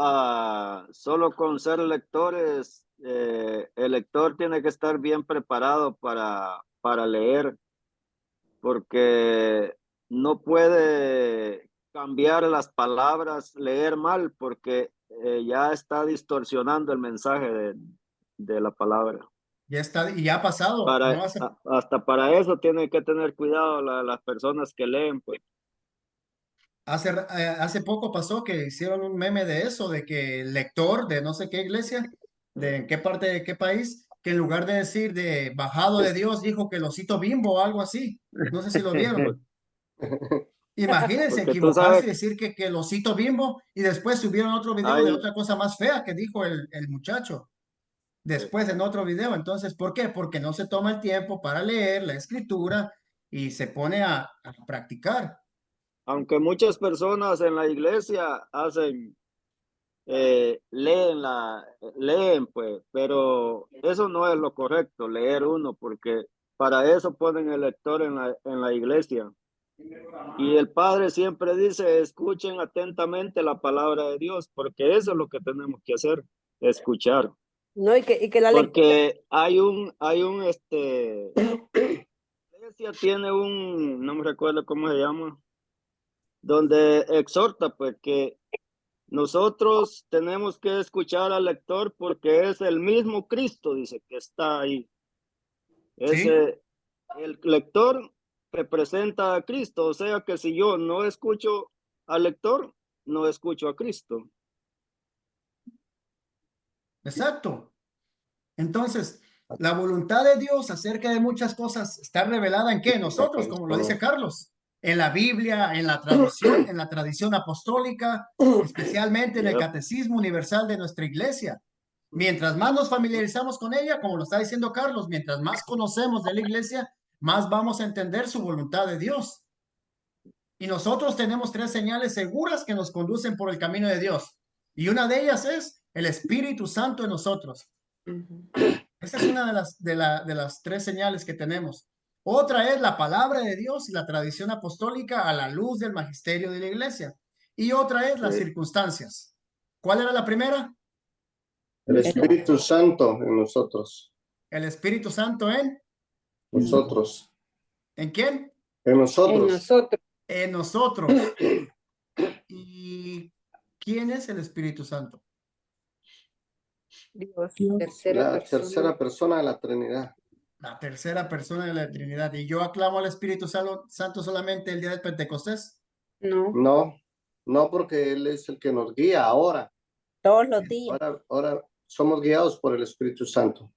con ser lectores, el lector tiene que estar bien preparado para leer, porque no puede cambiar las palabras, leer mal, porque ya está distorsionando el mensaje de la palabra. Ya está, y ya ha pasado. No hace... Hasta para eso tienen que tener cuidado las personas que leen, pues. Hace poco pasó que hicieron un meme de eso, de que el lector de no sé qué iglesia, de qué parte de qué país, que en lugar de decir de bajado de Dios, dijo que el osito Bimbo o algo así. No sé si lo vieron. Imagínense Porque tú equivocarse sabes, y decir que el osito Bimbo y después subieron otro video de hay, otra cosa más fea que dijo el muchacho. Después en otro video. Entonces, ¿por qué? Porque no se toma el tiempo para leer la escritura y se pone a practicar. aunque muchas personas en la iglesia hacen, leen, pues, pero eso no es lo correcto, leer uno, porque para eso ponen el lector en la iglesia. Y el Padre siempre dice, escuchen atentamente la palabra de Dios, porque eso es lo que tenemos que hacer, escuchar. No, y que la lectura. Porque la iglesia tiene no me recuerdo cómo se llama, donde exhorta, pues, que nosotros tenemos que escuchar al lector porque es el mismo Cristo, dice, que está ahí. ¿Sí? El lector representa a Cristo, o sea que si yo no escucho al lector, no escucho a Cristo. Exacto. Entonces, la voluntad de Dios acerca de muchas cosas está revelada en qué? Nosotros, como lo dice Carlos, en la Biblia, en la tradición apostólica, especialmente en el Catecismo Universal de nuestra iglesia. Mientras más nos familiarizamos con ella, como lo está diciendo Carlos, mientras más conocemos de la iglesia, más vamos a entender su voluntad de Dios. Y nosotros tenemos 3 señales seguras que nos conducen por el camino de Dios. Y una de ellas es el Espíritu Santo en nosotros. Esa Esa es una de las tres señales que tenemos. Otra es la palabra de Dios y la tradición apostólica a la luz del magisterio de la iglesia. Y otra es las Sí. circunstancias. ¿Cuál era la primera? El Espíritu Santo en nosotros. El Espíritu Santo en Nosotros. ¿en quién? En En nosotros. nosotros. En nosotros. ¿Y quién es el Espíritu Santo? Dios, La tercera persona de la Trinidad. La tercera persona de la Trinidad. ¿Y yo aclamo al Espíritu Santo solamente el día de Pentecostés? No. No, no, porque Él es el que nos guía ahora. Todos los días. Ahora somos guiados por el Espíritu Santo.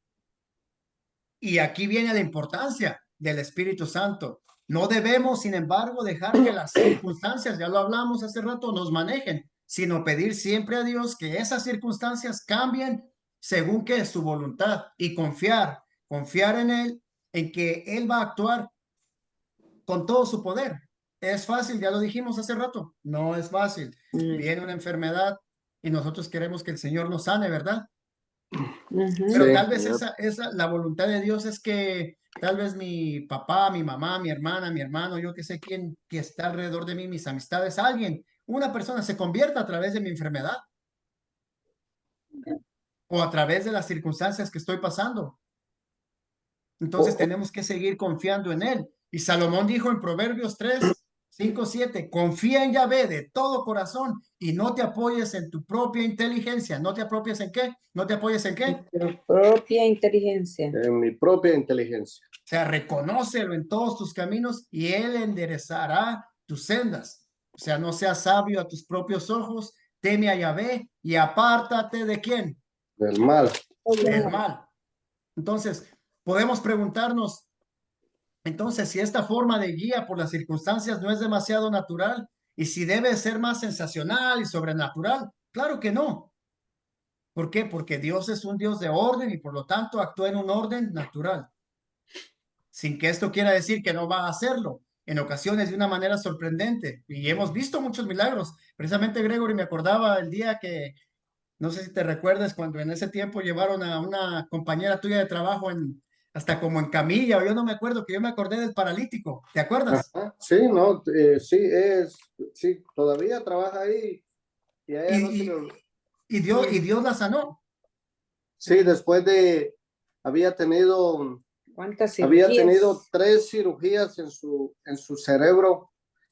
Y aquí viene la importancia del Espíritu Santo. No debemos, sin embargo, dejar que las circunstancias, ya lo hablamos hace rato, nos manejen, sino pedir siempre a Dios que esas circunstancias cambien según que es su voluntad y confiar en Él, en que Él va a actuar con todo su poder. Es fácil, ya lo dijimos hace rato, no es fácil. Viene una enfermedad y nosotros queremos que el Señor nos sane, ¿verdad? Pero Sí. tal vez la voluntad de Dios es que tal vez mi papá, mi mamá, mi hermana, mi hermano, yo que sé quién que está alrededor de mí, mis amistades, alguien, una persona se convierta a través de mi enfermedad o a través de las circunstancias que estoy pasando. Entonces tenemos que seguir confiando en Él. Y Salomón dijo en Proverbios 3:5-7, confía en Yahvé de todo corazón y no te apoyes en tu propia inteligencia. ¿No te apoyes en qué? ¿No te apoyes en qué? Tu propia inteligencia. En mi propia inteligencia. O sea, reconócelo en todos tus caminos y Él enderezará tus sendas. O sea, no seas sabio a tus propios ojos, teme a Yahvé y apártate de quién? Del mal. Del mal. Entonces, podemos preguntarnos, entonces, si esta forma de guía por las circunstancias no es demasiado natural y si debe ser más sensacional y sobrenatural, claro que no. ¿Por qué? Porque Dios es un Dios de orden y por lo tanto actúa en un orden natural. Sin que esto quiera decir que no va a hacerlo, en ocasiones de una manera sorprendente. Y hemos visto muchos milagros. Precisamente, Gregory, me acordaba el día que, no sé si te recuerdas, cuando en ese tiempo llevaron a una compañera tuya de trabajo hasta como en camilla, o yo no me acuerdo, que yo me acordé del paralítico. ¿Te acuerdas? Ajá. Sí, no, sí, todavía trabaja ahí. Y a ella no se le- Y Dios la sanó. Sí, después de, había tenido ¿Cuántas Había cirugías? tenido 3 cirugías en su cerebro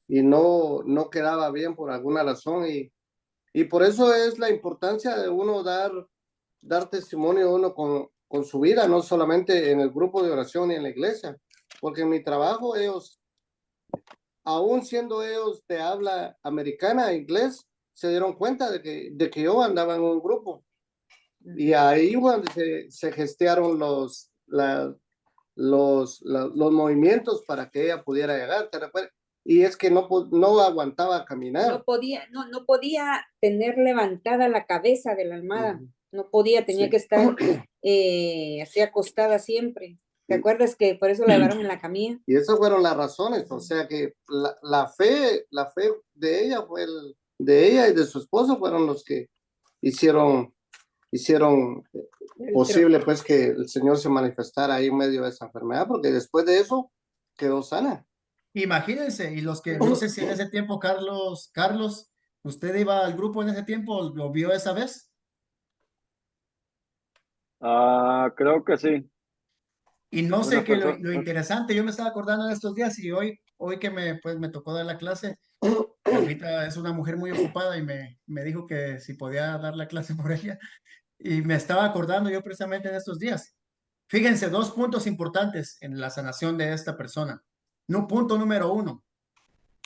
y no quedaba bien por alguna razón y por eso es la importancia de uno dar testimonio uno con su vida, no solamente en el grupo de oración y en la iglesia, porque en mi trabajo ellos, aún siendo ellos de habla americana, inglés, se dieron cuenta de que yo andaba en un grupo y ahí cuando se gestearon los movimientos para que ella pudiera llegar, ¿te recuerdas? Y es que no aguantaba caminar. No podía tener levantada la cabeza de la almohada. No podía, tenía que estar así acostada siempre. ¿Te acuerdas que por eso la llevaron en la camilla? Y esas fueron las razones, o sea que la fe de ella de ella y de su esposo fueron los que hicieron posible pues que el Señor se manifestara ahí en medio de esa enfermedad, porque después de eso quedó sana. Imagínense, y los que, no sé si en ese tiempo, Carlos, ¿usted iba al grupo en ese tiempo? ¿Lo vio esa vez? Creo que sí. Y no sé qué lo persona. interesante, yo me estaba acordando de estos días y hoy que me tocó dar la clase, ahorita es una mujer muy ocupada y me dijo que si podía dar la clase por ella. Y me estaba acordando yo precisamente en estos días. Fíjense, 2 puntos importantes en la sanación de esta persona. No, punto número 1,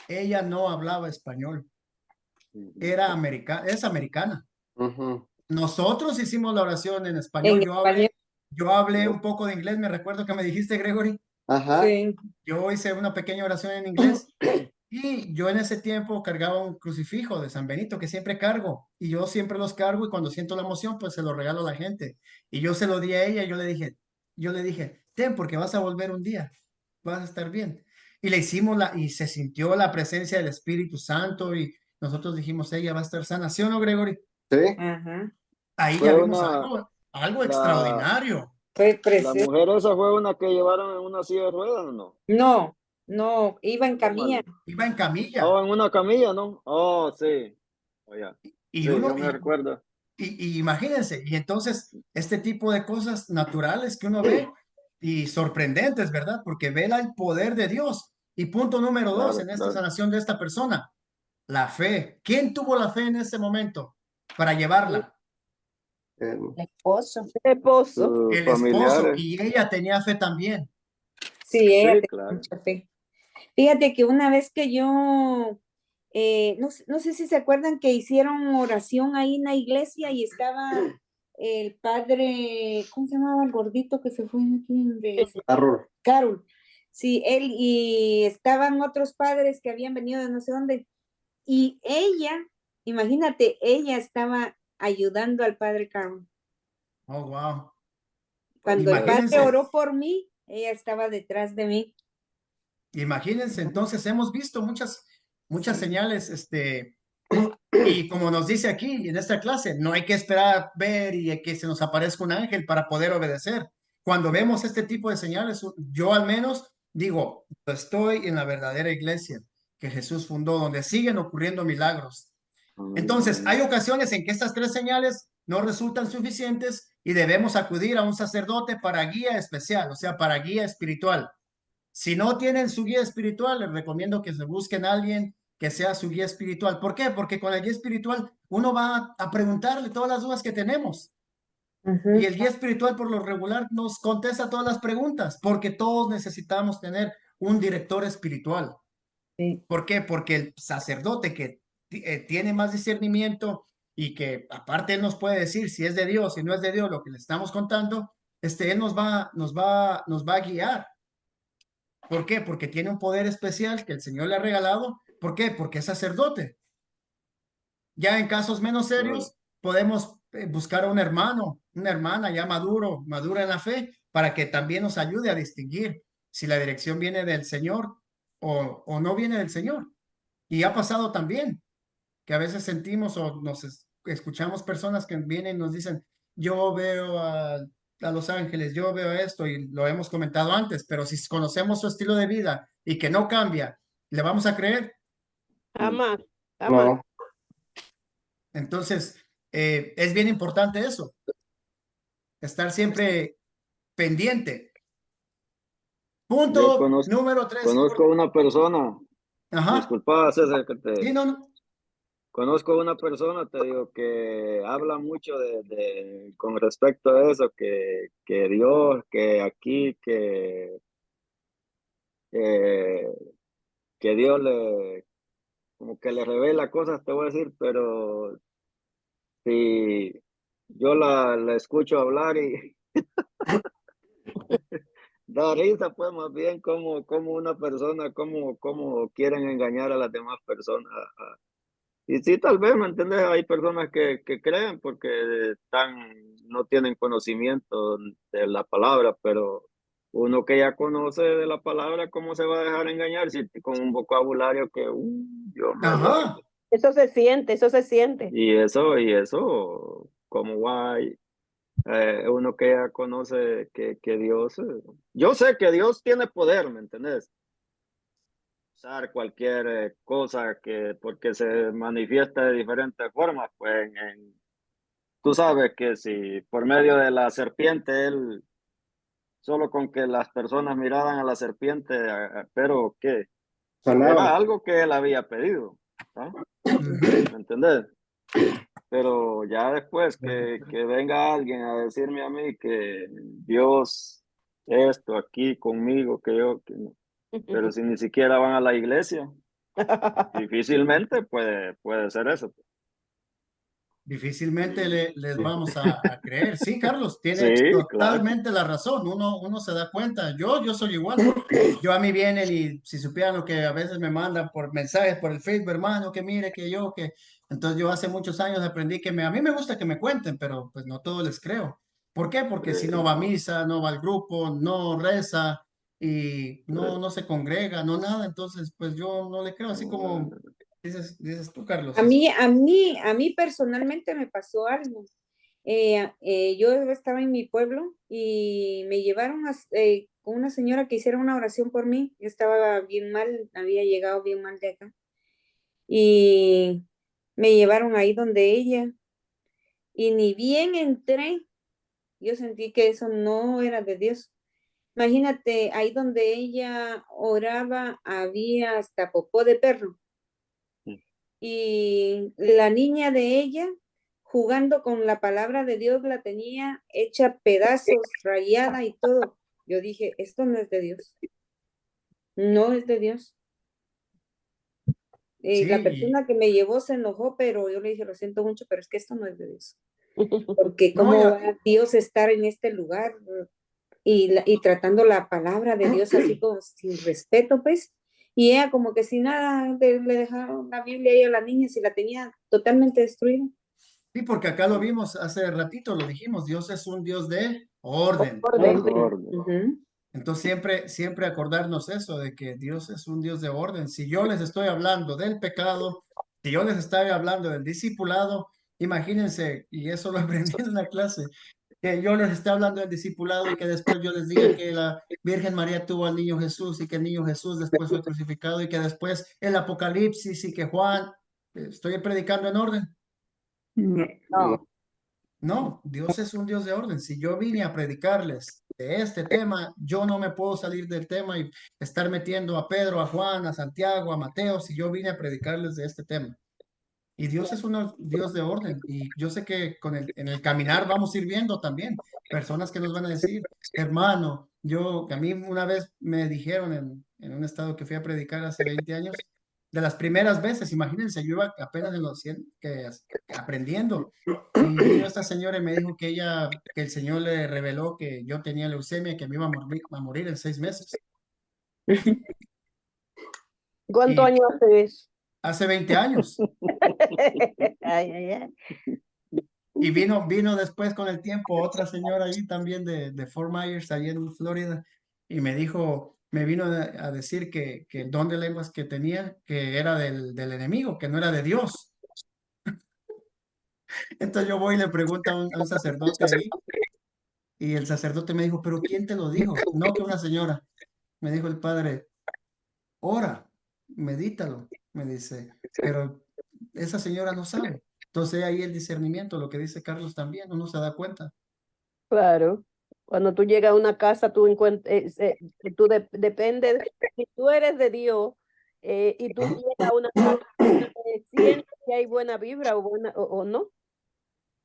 ella no hablaba español, es americana. Nosotros hicimos la oración en español, yo hablé un poco de inglés, me recuerdo que me dijiste, Gregory. Ajá. Sí. Yo hice una pequeña oración en inglés y yo en ese tiempo cargaba un crucifijo de San Benito que siempre cargo y yo siempre los cargo y cuando siento la emoción pues se lo regalo a la gente y yo se lo di a ella y yo le dije, ten porque vas a volver un día, vas a estar bien. Y le hicimos y se sintió la presencia del Espíritu Santo y nosotros dijimos, ella va a estar sana, ¿sí o no, Gregory? Sí. Ajá. Ahí Fue ya vimos una- algo la- extraordinario. Fue La precioso. mujer esa fue una que llevaron en una silla de ruedas, ¿no? No, no, iba en camilla. Iba en camilla. Oh, en una camilla, ¿no? Oh, sí. Oh, ya. Y Sí, uno, yo me recuerdo. y imagínense, y entonces este tipo de cosas naturales que uno ve y sorprendentes, ¿verdad? Porque ve el poder de Dios. Y punto número dos Claro, en esta claro. sanación de esta persona, la fe. ¿Quién tuvo la fe en ese momento para llevarla? El esposo. El esposo. Sus El esposo. familiares. Y ella tenía fe también. Sí, ella Sí, tenía claro. mucha fe. Fíjate que una vez que yo, no sé si se acuerdan que hicieron oración ahí en la iglesia y estaba el padre, ¿cómo se llamaba el gordito que se fue aquí? Carol. Carol. Sí, él y estaban otros padres que habían venido de no sé dónde. Y ella, imagínate, ella estaba ayudando al padre Carol. Oh, wow. Cuando el padre Imagínense. oró por mí, ella estaba detrás de mí. Imagínense, entonces hemos visto muchas señales, y como nos dice aquí en esta clase, no hay que esperar ver y que se nos aparezca un ángel para poder obedecer. Cuando vemos este tipo de señales, yo al menos digo, estoy en la verdadera iglesia que Jesús fundó, donde siguen ocurriendo milagros. Entonces, hay ocasiones en que estas tres señales no resultan suficientes y debemos acudir a un sacerdote para guía especial, o sea, para guía espiritual. Si no tienen su guía espiritual, les recomiendo que se busquen a alguien que sea su guía espiritual. ¿Por qué? Porque con el guía espiritual uno va a preguntarle todas las dudas que tenemos. Y el guía espiritual por lo regular nos contesta todas las preguntas, porque todos necesitamos tener un director espiritual. Sí. ¿Por qué? Porque el sacerdote que tiene más discernimiento y que aparte él nos puede decir si es de Dios, si no es de Dios lo que le estamos contando, él nos va a guiar. ¿Por qué? Porque tiene un poder especial que el Señor le ha regalado. ¿Por qué? Porque es sacerdote. Ya en casos menos serios, podemos buscar a un hermano, una hermana ya madura en la fe, para que también nos ayude a distinguir si la dirección viene del Señor o no viene del Señor. Y ha pasado también que a veces sentimos o escuchamos personas que vienen y nos dicen, yo veo a los ángeles, yo veo esto y lo hemos comentado antes, pero si conocemos su estilo de vida y que no cambia, ¿le vamos a creer? Jamás, jamás. No. Entonces, es bien importante eso, estar siempre pendiente. Yo Punto número 3. conozco una persona, Ajá. disculpa, César, que Sí, no. conozco una persona, te digo, que habla mucho con respecto a eso, que Dios, que aquí, que Dios como que le revela cosas, te voy a decir, pero si yo la escucho hablar y da risa, pues más bien como una persona, como quieren engañar a las demás personas. Y sí, tal vez, ¿me entiendes? Hay personas que creen porque no tienen conocimiento de la palabra, pero uno que ya conoce de la palabra, ¿cómo se va a dejar engañar si con un vocabulario que, Dios me guarde? Ajá. Eso se siente, eso se siente. Y eso, como guay, uno que ya conoce que Dios, yo sé que Dios tiene poder, ¿me entendés? Usar cualquier cosa porque se manifiesta de diferentes formas, pues tú sabes que si por medio de la serpiente, él, solo con que las personas miraran a la serpiente, pero ¿qué? Era Sanaba. algo que él había pedido, ¿no? ¿Me entendés? Pero ya después que venga alguien a decirme a mí que Dios, esto aquí conmigo, que no. Pero si ni siquiera van a la iglesia, difícilmente puede ser eso. Difícilmente les vamos a creer. Sí, Carlos, tiene Sí, claro. totalmente la razón. Uno se da cuenta. Yo soy igual. Yo a mí vienen y si supieran lo que a veces me mandan por mensajes por el Facebook, hermano, que mire, que. Entonces yo hace muchos años aprendí a mí me gusta que me cuenten, pero pues no todos les creo. ¿Por qué? Porque si no va a misa, no va al grupo, no reza y no se congrega, no nada, entonces pues yo no le creo, así como dices tú, Carlos. A mí personalmente me pasó algo. yo estaba en mi pueblo y me llevaron con una señora que hiciera una oración por mí. Yo estaba bien mal, había llegado bien mal de acá. Y me llevaron ahí donde ella. Y ni bien entré, yo sentí que eso no era de Dios. Imagínate, ahí donde ella oraba había hasta popó de perro. Y la niña de ella, jugando con la palabra de Dios, la tenía hecha pedazos, rayada y todo. Yo dije, esto no es de Dios. No es de Dios. Sí, La persona que me llevó se enojó, pero yo le dije, lo siento mucho, pero es que esto no es de Dios. Porque no, cómo ya- va Dios a estar en este lugar y tratando la palabra de Dios así como sin respeto, pues. Y ella como que sin nada le dejaron la Biblia ahí a la niña si la tenía totalmente destruida. sí, porque acá lo vimos hace ratito, lo dijimos, Dios es un Dios de orden. Orden. Orden. Ujú. Entonces siempre acordarnos eso, de que Dios es un Dios de orden. Si yo les estoy hablando del pecado, si yo les estoy hablando del discipulado, imagínense, y eso lo aprendí en una clase, que yo les esté hablando del discipulado y que después yo les diga que la Virgen María tuvo al niño Jesús y que el niño Jesús después fue crucificado y que después el Apocalipsis y que Juan, estoy predicando en orden. No. No. No, Dios es un Dios de orden. Si yo vine a predicarles de este tema, yo no me puedo salir del tema y estar metiendo a Pedro, a Juan, a Santiago, a Mateo, si yo vine a predicarles de este tema. Y Dios es un Dios de orden. Y yo sé que en el caminar vamos a ir viendo también personas que nos van a decir, hermano, que a mí una vez me dijeron en un estado que fui a predicar hace 20 años, de las primeras veces, imagínense, yo iba apenas en los 100, aprendiendo. Y vino esta señora y me dijo que el Señor le reveló que yo tenía leucemia y que me iba a morir en 6 meses. ¿Cuántos Y años hace eso? hace 20 años. Ay, ay, ay. Y vino después con el tiempo otra señora ahí también de Fort Myers, allí en Florida, y me dijo, me vino a decir que el don de lenguas que tenía, que era del enemigo, que no era de Dios. Entonces yo voy y le pregunto a un sacerdote ahí, y el sacerdote me dijo, pero ¿quién te lo dijo? No, que una señora. Me dijo el padre, ora, medítalo, me dice, pero esa señora no sabe. Entonces ahí el discernimiento, lo que dice Carlos también, uno se da cuenta. Claro. Cuando tú llegas a una casa, tú encuentras, depende, si tú eres de Dios y tú llegas a una casa, sientes que hay buena vibra o no.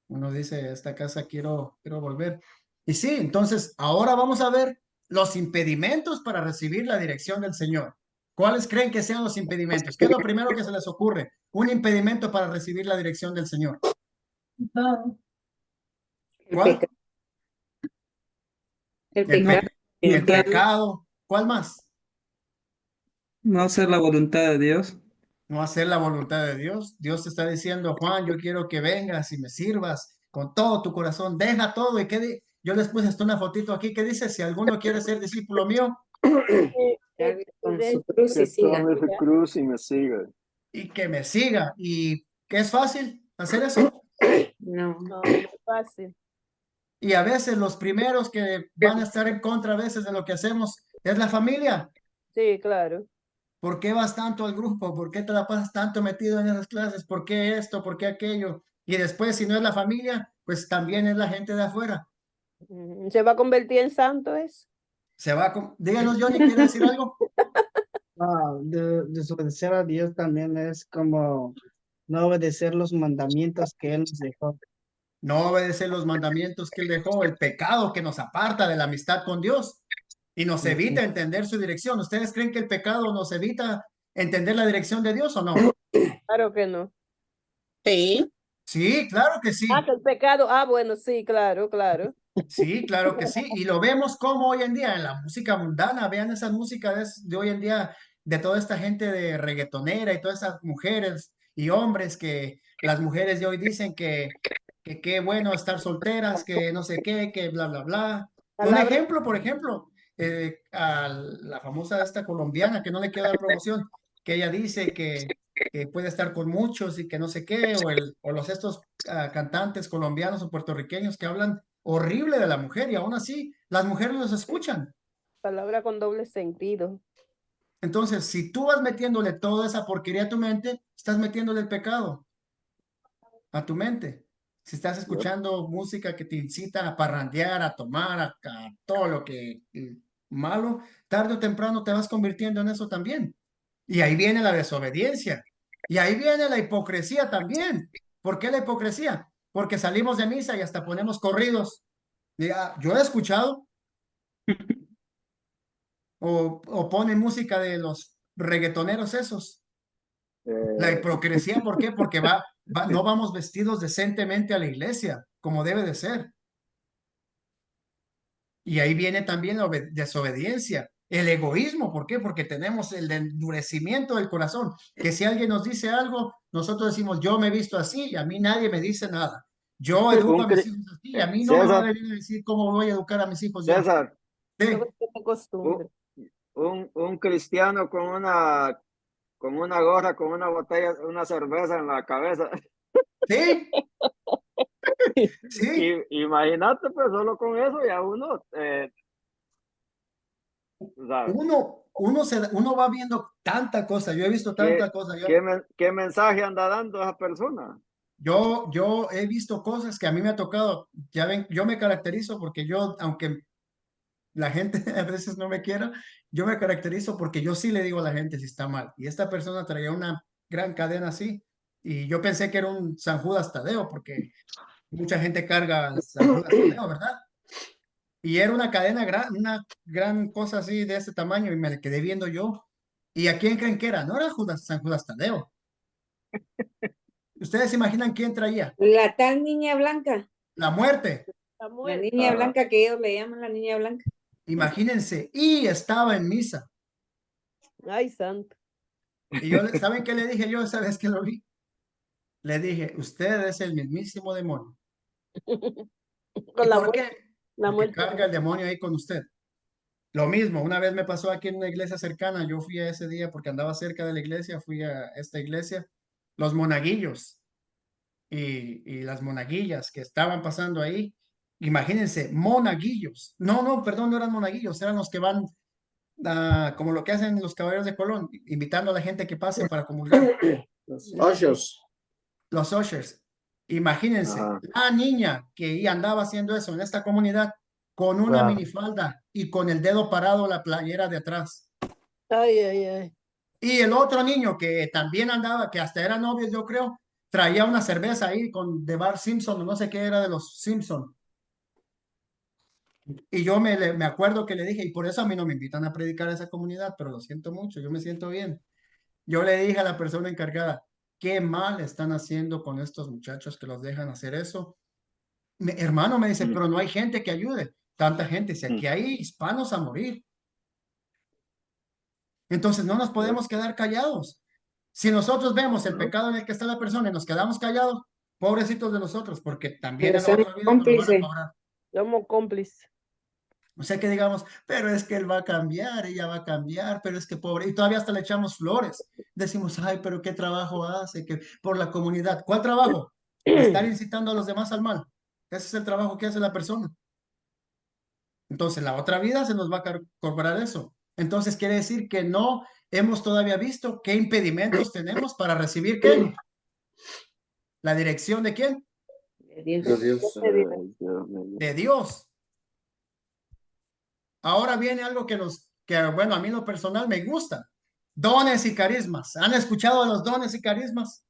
Uno dice, a esta casa quiero volver. Y sí, entonces ahora vamos a ver los impedimentos para recibir la dirección del Señor. ¿Cuáles creen que sean los impedimentos? ¿Qué es lo primero que se les ocurre? Un impedimento para recibir la dirección del Señor. El ¿Cuál? pecado. El El, pecado. el pecado. ¿Cuál más? No hacer la voluntad de Dios. No hacer la voluntad de Dios. Dios te está diciendo, Juan, yo quiero que vengas y me sirvas con todo tu corazón. Deja todo. Yo les puse hasta una fotito aquí que dice, si alguno quiere ser discípulo mío, Cargue con su cruz y Que siga. tome su cruz y me siga. y que me siga. ¿Y qué es fácil hacer eso? No. No, no es fácil. Y a veces los primeros que van a estar en contra a veces de lo que hacemos es la familia. Sí, claro. ¿Por qué vas tanto al grupo? ¿Por qué te la pasas tanto metido en esas clases? ¿Por qué esto? ¿Por qué aquello? Y después, si no es la familia, pues también es la gente de afuera. Se va a convertir en santo eso. Díganos, Johnny, ¿quiere decir algo? Desobedecer a Dios también es como no obedecer los mandamientos que Él nos dejó. No obedecer los mandamientos que él dejó, el pecado que nos aparta de la amistad con Dios y nos evita entender su dirección. ¿Ustedes creen que el pecado nos evita entender la dirección de Dios o no? Claro que no. Sí. Sí, claro que sí. Que el pecado. Bueno, sí, claro, claro. Sí, claro que sí. Y lo vemos como hoy en día en la música mundana. Vean esas músicas de hoy en día, de toda esta gente de reggaetonera y todas esas mujeres y hombres que las mujeres de hoy dicen que qué bueno estar solteras, que no sé qué, que bla, bla, bla. Un Palabra. ejemplo, por ejemplo, a la famosa esta colombiana, que no le quiero dar promoción, que ella dice que puede estar con muchos y que no sé qué, o los estos cantantes colombianos o puertorriqueños que hablan horrible de la mujer y aún así las mujeres los escuchan. Palabra con doble sentido. Entonces, si tú vas metiéndole toda esa porquería a tu mente, estás metiéndole el pecado a tu mente. Si estás escuchando música que te incita a parrandear, a tomar, a todo lo que malo, tarde o temprano te vas convirtiendo en eso también. Y ahí viene la desobediencia. Y ahí viene la hipocresía también. ¿Por qué la hipocresía? Porque salimos de misa y hasta ponemos corridos. Yo he escuchado, o ponen música de los reggaetoneros esos. La hipocresía, ¿por qué? Porque no vamos vestidos decentemente a la iglesia, como debe de ser. Y ahí viene también la desobediencia, el egoísmo. ¿Por qué? Porque tenemos el endurecimiento del corazón, que si alguien nos dice algo, nosotros decimos, yo me he visto así y a mí nadie me dice nada. Yo educo a mis hijos así y a mí no me va a César, venir a decir cómo voy a educar a mis hijos yo. César, Sí, un cristiano con una gorra, con una botella, una cerveza en la cabeza. sí, sí. Imagínate, pues solo con eso ya uno, Uno va viendo tanta cosa. Yo he visto tanta cosa. ¿qué mensaje anda dando esa persona? Yo he visto cosas que a mí me ha tocado. Ya ven, yo me caracterizo porque yo, aunque la gente a veces no me quiera, yo me caracterizo porque yo sí le digo a la gente si está mal. Y esta persona traía una gran cadena así. Y yo pensé que era un San Judas Tadeo, porque mucha gente carga San Judas Tadeo, ¿verdad? Y era una cadena una gran cosa así de ese tamaño y me la quedé viendo yo. ¿Y a quién creen que era? No era San Judas Tadeo. ¿Ustedes se imaginan quién traía? La tal niña blanca. La muerte. La niña blanca que ellos le llaman la niña blanca. Imagínense. Y estaba en misa. Ay, santo. Y yo, ¿saben qué le dije yo esa vez que lo vi? Le dije, usted es el mismísimo demonio. Con ¿Y la por muerte, qué? la Porque muerte. carga el demonio ahí con usted. Lo mismo, una vez me pasó aquí en una iglesia cercana, yo fui a ese día porque andaba cerca de la iglesia, fui a esta iglesia, los monaguillos y las monaguillas que estaban pasando ahí, imagínense, monaguillos, no, perdón, no eran monaguillos, eran los que van, como lo que hacen los caballeros de Colón, invitando a la gente que pase para comulgar. Los ushers. Los ushers. Imagínense, la niña que andaba haciendo eso en esta comunidad con una minifalda y con el dedo parado la playera de atrás. Ay, ay, ay. Y el otro niño que también andaba, que hasta era novio, yo creo, traía una cerveza ahí de Bar Simpson, no sé qué era de los Simpson. Y yo me acuerdo que le dije, y por eso a mí no me invitan a predicar a esa comunidad, pero lo siento mucho, yo me siento bien. Yo le dije a la persona encargada, qué mal están haciendo con estos muchachos que los dejan hacer eso. Hermano, me dice, pero no hay gente que ayude. Tanta gente, si aquí hay hispanos a morir. Entonces no nos podemos quedar callados. Si nosotros vemos el pecado en el que está la persona y nos quedamos callados, pobrecitos de nosotros, porque también en la otra vida nos lo van a cobrar. Somos cómplices. O sea que digamos, pero es que él va a cambiar, ella va a cambiar, pero es que pobre, y todavía hasta le echamos flores. Decimos, ay, pero qué trabajo hace que por la comunidad. ¿Cuál trabajo? Estar incitando a los demás al mal. Ese es el trabajo que hace la persona. Entonces, la otra vida se nos va a cobrar eso. Entonces, quiere decir que no hemos todavía visto qué impedimentos tenemos para recibir qué. ¿La dirección de quién? De Dios. De Dios. Ahora viene algo que bueno, a mí en lo personal me gusta. Dones y carismas. ¿Han escuchado de los dones y carismas?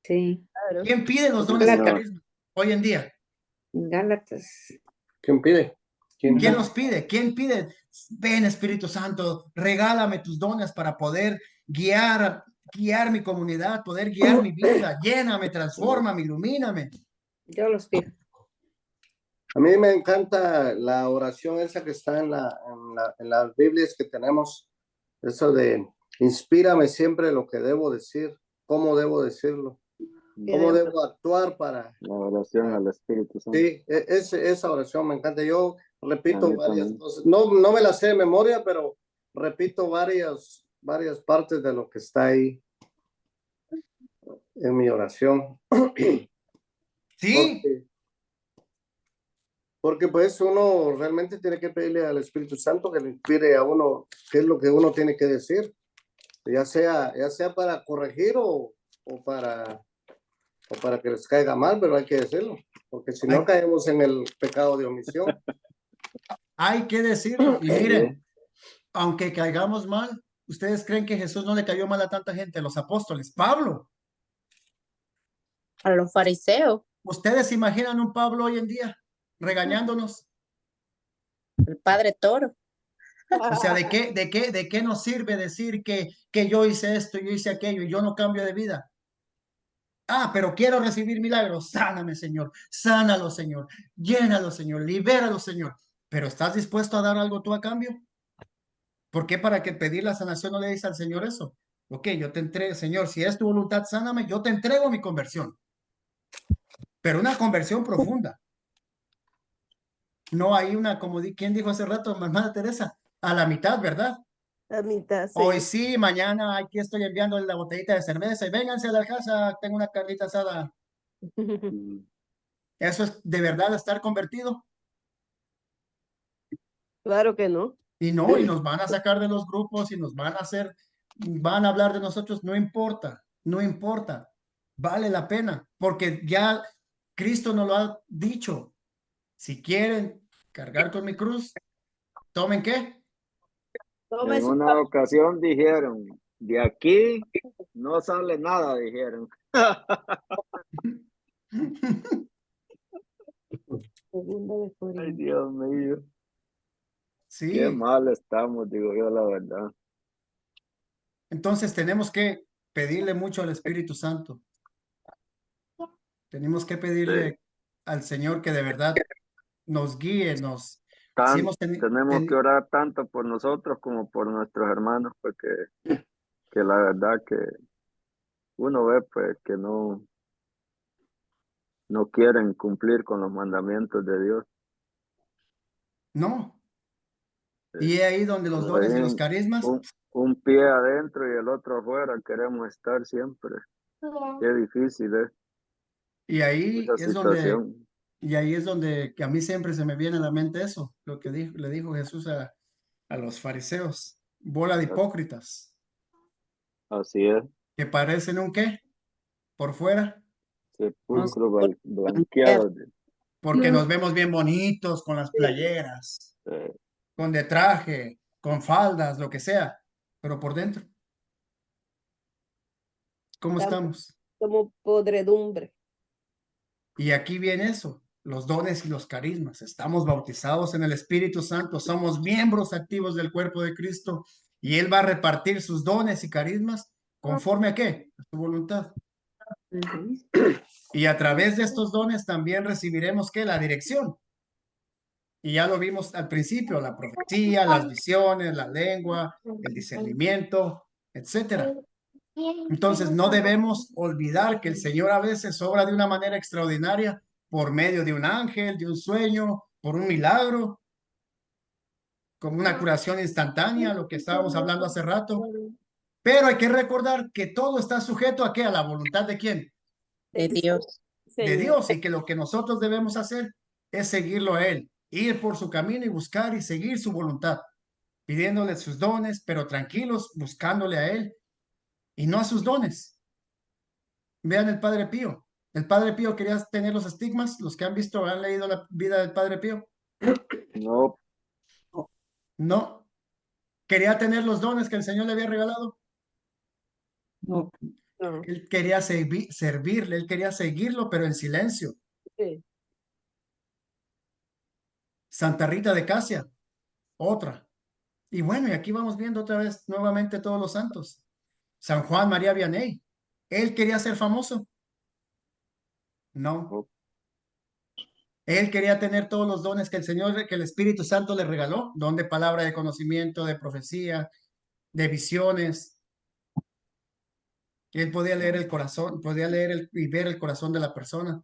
Sí. ¿Quién pide los dones y carismas hoy en día? Gálatas. ¿Quién pide? ¿Quién los pide? ¿Quién pide? Ven, Espíritu Santo, regálame tus dones para poder guiar mi comunidad, poder guiar mi vida. Lléname, transfórmame, ilumíname. Yo los pido. A mí me encanta la oración esa que está en las Biblias que tenemos, eso de inspírame siempre lo que debo decir, cómo debo decirlo, cómo debo actuar para... La oración al Espíritu Santo. Sí, esa oración me encanta. Yo repito varias cosas. No me las sé de memoria, pero repito varias partes de lo que está ahí. en mi oración. Sí, Porque pues uno realmente tiene que pedirle al Espíritu Santo que le inspire a uno qué es lo que uno tiene que decir, ya sea para corregir o para que les caiga mal, pero hay que decirlo, porque si no caemos en el pecado de omisión. hay que decirlo. Y miren, aunque caigamos mal, ¿ustedes creen que Jesús no le cayó mal a tanta gente? Los apóstoles, Pablo. A los fariseos, ¿Ustedes se imaginan un Pablo hoy en día regañándonos? el padre Toro. O sea, ¿de qué nos sirve decir que yo hice esto, yo hice aquello y yo no cambio de vida? Ah, pero quiero recibir milagros. Sáname, Señor. Sánalo, Señor. Llénalo, Señor. Libéralo, Señor. Pero ¿estás dispuesto a dar algo tú a cambio? ¿Por qué para que pedir la sanación no le dices al Señor eso? Ok, yo te entrego, Señor, si es tu voluntad, sáname, yo te entrego mi conversión. Pero una conversión profunda. No hay una, como ¿quién dijo hace rato, hermana Teresa? A la mitad, ¿verdad? A mitad, Hoy sí. sí, mañana aquí estoy enviando la botellita de cerveza y vénganse a la casa, tengo una carnita asada. ¿Eso es de verdad estar convertido? Claro que no. Y no, y nos van a sacar de los grupos y nos van a hacer, van a hablar de nosotros, no importa, no importa, vale la pena, porque ya Cristo nos lo ha dicho. Si quieren cargar con mi cruz, ¿tomen qué? Tome En su una ocasión dijeron, de aquí no sale nada, dijeron. segunda de Ay, Corintios. Dios mío, qué Sí, mal estamos, digo yo la verdad. entonces tenemos que pedirle mucho al Espíritu Santo. Tenemos que Sí. pedirle al Señor que de verdad nos guíe, si hemos Tenemos que orar tanto por nosotros como por nuestros hermanos, porque que la verdad que uno ve pues que no quieren cumplir con los mandamientos de Dios. no. Sí. Y es ahí donde los Como dones y los ven, carismas, un pie adentro y el otro afuera, queremos estar siempre. Qué difícil es y ahí esa es donde situación. Y ahí es donde que a mí siempre se me viene a la mente eso, lo que le dijo Jesús a los fariseos, bola de hipócritas, Así es, que parecen un qué por fuera, sepulcro Nosotros, blanqueado. porque nos vemos bien bonitos con las playeras, Eh, con de traje, con faldas, lo que sea, pero por dentro, ¿cómo Estamos estamos? como podredumbre. Y aquí viene eso, los dones y los carismas. Estamos bautizados en el Espíritu Santo, somos miembros activos del cuerpo de Cristo y Él va a repartir sus dones y carismas conforme a qué? A su voluntad. Y a través de estos dones también recibiremos qué? La dirección. Y ya lo vimos al principio, la profecía, las visiones, la lengua, el discernimiento, etcétera. Entonces, no debemos olvidar que el Señor a veces obra de una manera extraordinaria por medio de un ángel, de un sueño, por un milagro, como una curación instantánea, lo que estábamos hablando hace rato. Pero hay que recordar que todo está sujeto a qué? A la voluntad de quién? de Dios. De Señor. Dios. Y que lo que nosotros debemos hacer es seguirlo a Él, ir por su camino y buscar y seguir su voluntad, pidiéndole sus dones, pero tranquilos, buscándole a Él y no a sus dones. Vean el Padre Pío. El Padre Pío quería tener los estigmas, los que han visto, han leído la vida del Padre Pío. no, No. Quería tener los dones que el Señor le había regalado. No, No, Él quería servirle, él quería seguirlo, pero en silencio. sí. Santa Rita de Casia, otra. Y bueno, y aquí vamos viendo otra vez nuevamente todos los santos. San Juan María Vianney, él quería ser famoso. No. no, Él quería tener todos los dones que el Señor, que el Espíritu Santo le regaló, don de palabra de conocimiento, de profecía, de visiones. Él podía leer el corazón, podía leer y ver el corazón de la persona.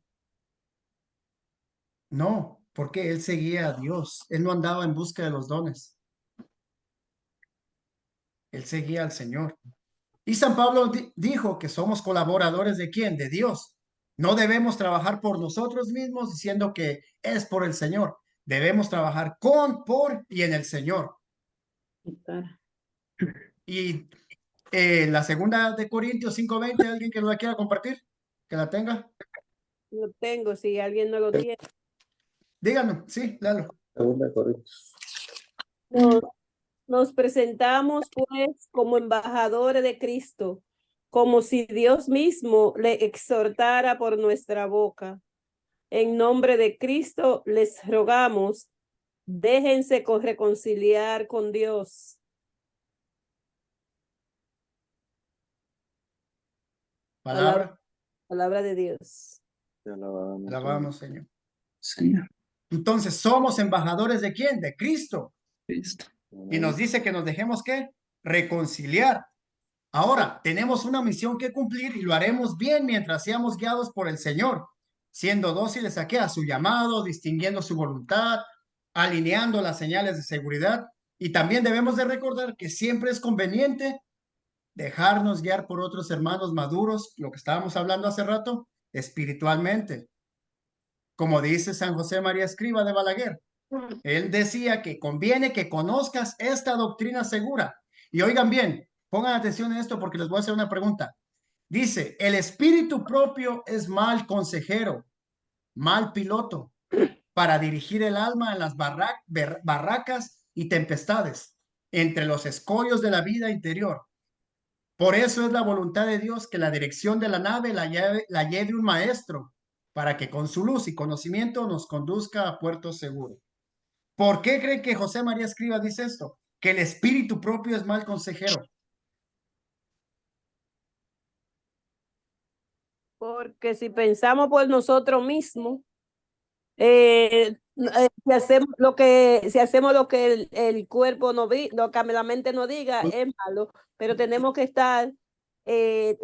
No, porque él seguía a Dios. Él no andaba en busca de los dones. Él seguía al Señor. Y San Pablo dijo que somos colaboradores ¿de quién? De Dios. No debemos trabajar por nosotros mismos diciendo que es por el Señor. Debemos trabajar con, por y en el Señor. Y la segunda de Corintios 5:20, ¿alguien que la quiera compartir? ¿Que la tenga? Lo tengo, si alguien no lo tiene. Díganme, sí, Lalo. Nos, nos presentamos pues como embajadores de Cristo, como si Dios mismo le exhortara por nuestra boca. En nombre de Cristo les rogamos, déjense reconciliar con Dios. Palabra. Palabra de Dios. Alabamos, Señor. Señor. Entonces, ¿somos embajadores de quién? De Cristo. Cristo. Y nos dice que nos dejemos, ¿qué? Reconciliar. Ahora, tenemos una misión que cumplir y lo haremos bien mientras seamos guiados por el Señor, siendo dóciles a qué? A su llamado, distinguiendo su voluntad, alineando las señales de seguridad. Y también debemos de recordar que siempre es conveniente dejarnos guiar por otros hermanos maduros, lo que estábamos hablando hace rato, espiritualmente. Como dice San José María Escriba de Balaguer, él decía que conviene que conozcas esta doctrina segura. Y oigan bien, pongan atención en esto porque les voy a hacer una pregunta. Dice, el espíritu propio es mal consejero, mal piloto para dirigir el alma en las barracas y tempestades, entre los escollos de la vida interior. Por eso es la voluntad de Dios que la dirección de la nave la lleve un maestro, para que con su luz y conocimiento nos conduzca a puerto seguro. ¿Por qué creen que José María Escriba dice esto? Que el espíritu propio es mal consejero. Porque si pensamos por nosotros mismos, si hacemos lo que el cuerpo no vi, lo que la mente no diga, es malo, pero tenemos que estar en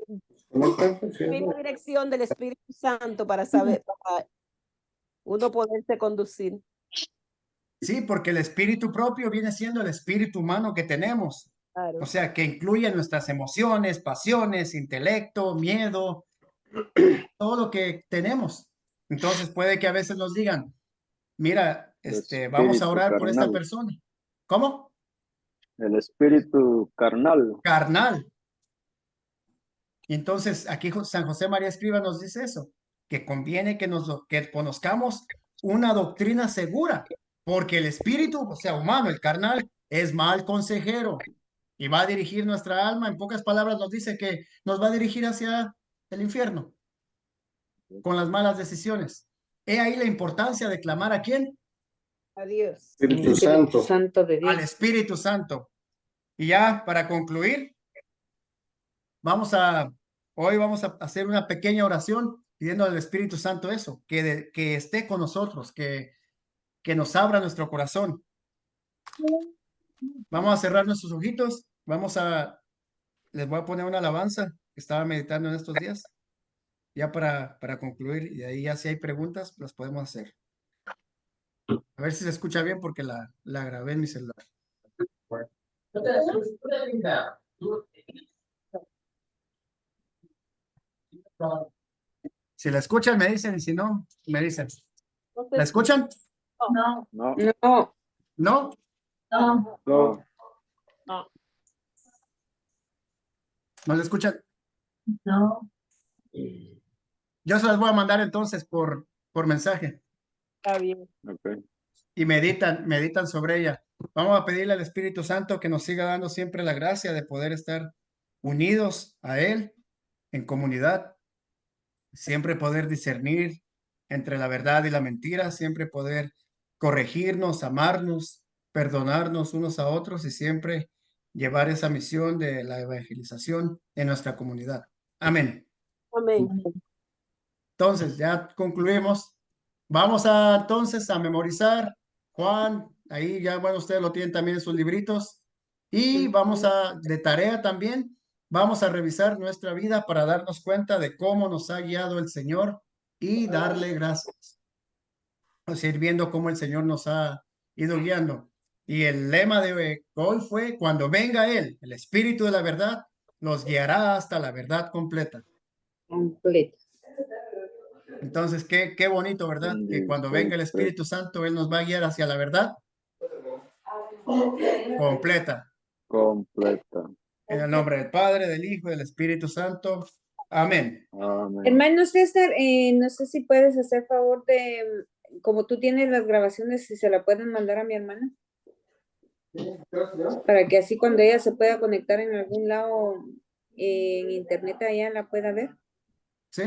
la dirección del Espíritu Santo para saber, para uno poderse conducir. Sí, porque el espíritu propio viene siendo el espíritu humano que tenemos. Claro. O sea, que incluye nuestras emociones, pasiones, intelecto, miedo, todo lo que tenemos. Entonces puede que a veces nos digan, mira, vamos a orar por esta persona. ¿Cómo? El espíritu carnal. Carnal. Y entonces aquí San José María Escriba nos dice eso, que conviene que conozcamos una doctrina segura, porque el espíritu, o sea, humano, el carnal, es mal consejero y va a dirigir nuestra alma. En pocas palabras nos dice que nos va a dirigir hacia el infierno con las malas decisiones. He ahí la importancia de clamar ¿a quién? A Dios. Espíritu Santo. Santo de Dios. Al Espíritu Santo. Y ya para concluir, hoy vamos a hacer una pequeña oración pidiendo al Espíritu Santo eso, que esté con nosotros, que nos abra nuestro corazón. Vamos a cerrar nuestros ojitos, les voy a poner una alabanza que estaba meditando en estos días, ya para concluir, y de ahí ya si hay preguntas, las podemos hacer. A ver si se escucha bien porque la grabé en mi celular. Si la escuchan, me dicen, y si no, me dicen. ¿La escuchan? No. No. No. ¿No? No. No. ¿No la escuchan? No. Yo se las voy a mandar entonces por mensaje. Está bien. Okay. Y meditan sobre ella. Vamos a pedirle al Espíritu Santo que nos siga dando siempre la gracia de poder estar unidos a Él en comunidad, siempre poder discernir entre la verdad y la mentira, siempre poder corregirnos, amarnos, perdonarnos unos a otros y siempre llevar esa misión de la evangelización en nuestra comunidad. Amén. Amén. Entonces, ya concluimos. Vamos entonces a memorizar. Juan, ahí ya, bueno, ustedes lo tienen también en sus libritos. Y de tarea también, vamos a revisar nuestra vida para darnos cuenta de cómo nos ha guiado el Señor y darle gracias. O sea, ir viendo cómo el Señor nos ha ido guiando. Y el lema de hoy fue, cuando venga Él, el Espíritu de la verdad, los guiará hasta la verdad completa. Completa. Entonces, qué bonito, ¿verdad? Que cuando venga el Espíritu Santo, Él nos va a guiar hacia la verdad completa. Completa. En el nombre del Padre, del Hijo y del Espíritu Santo. Amén. Amén. Hermano César, no sé si puedes hacer favor de, como tú tienes las grabaciones, si se la pueden mandar a mi hermana. Para que así cuando ella se pueda conectar en algún lado en internet, allá la pueda ver. ¿Sí?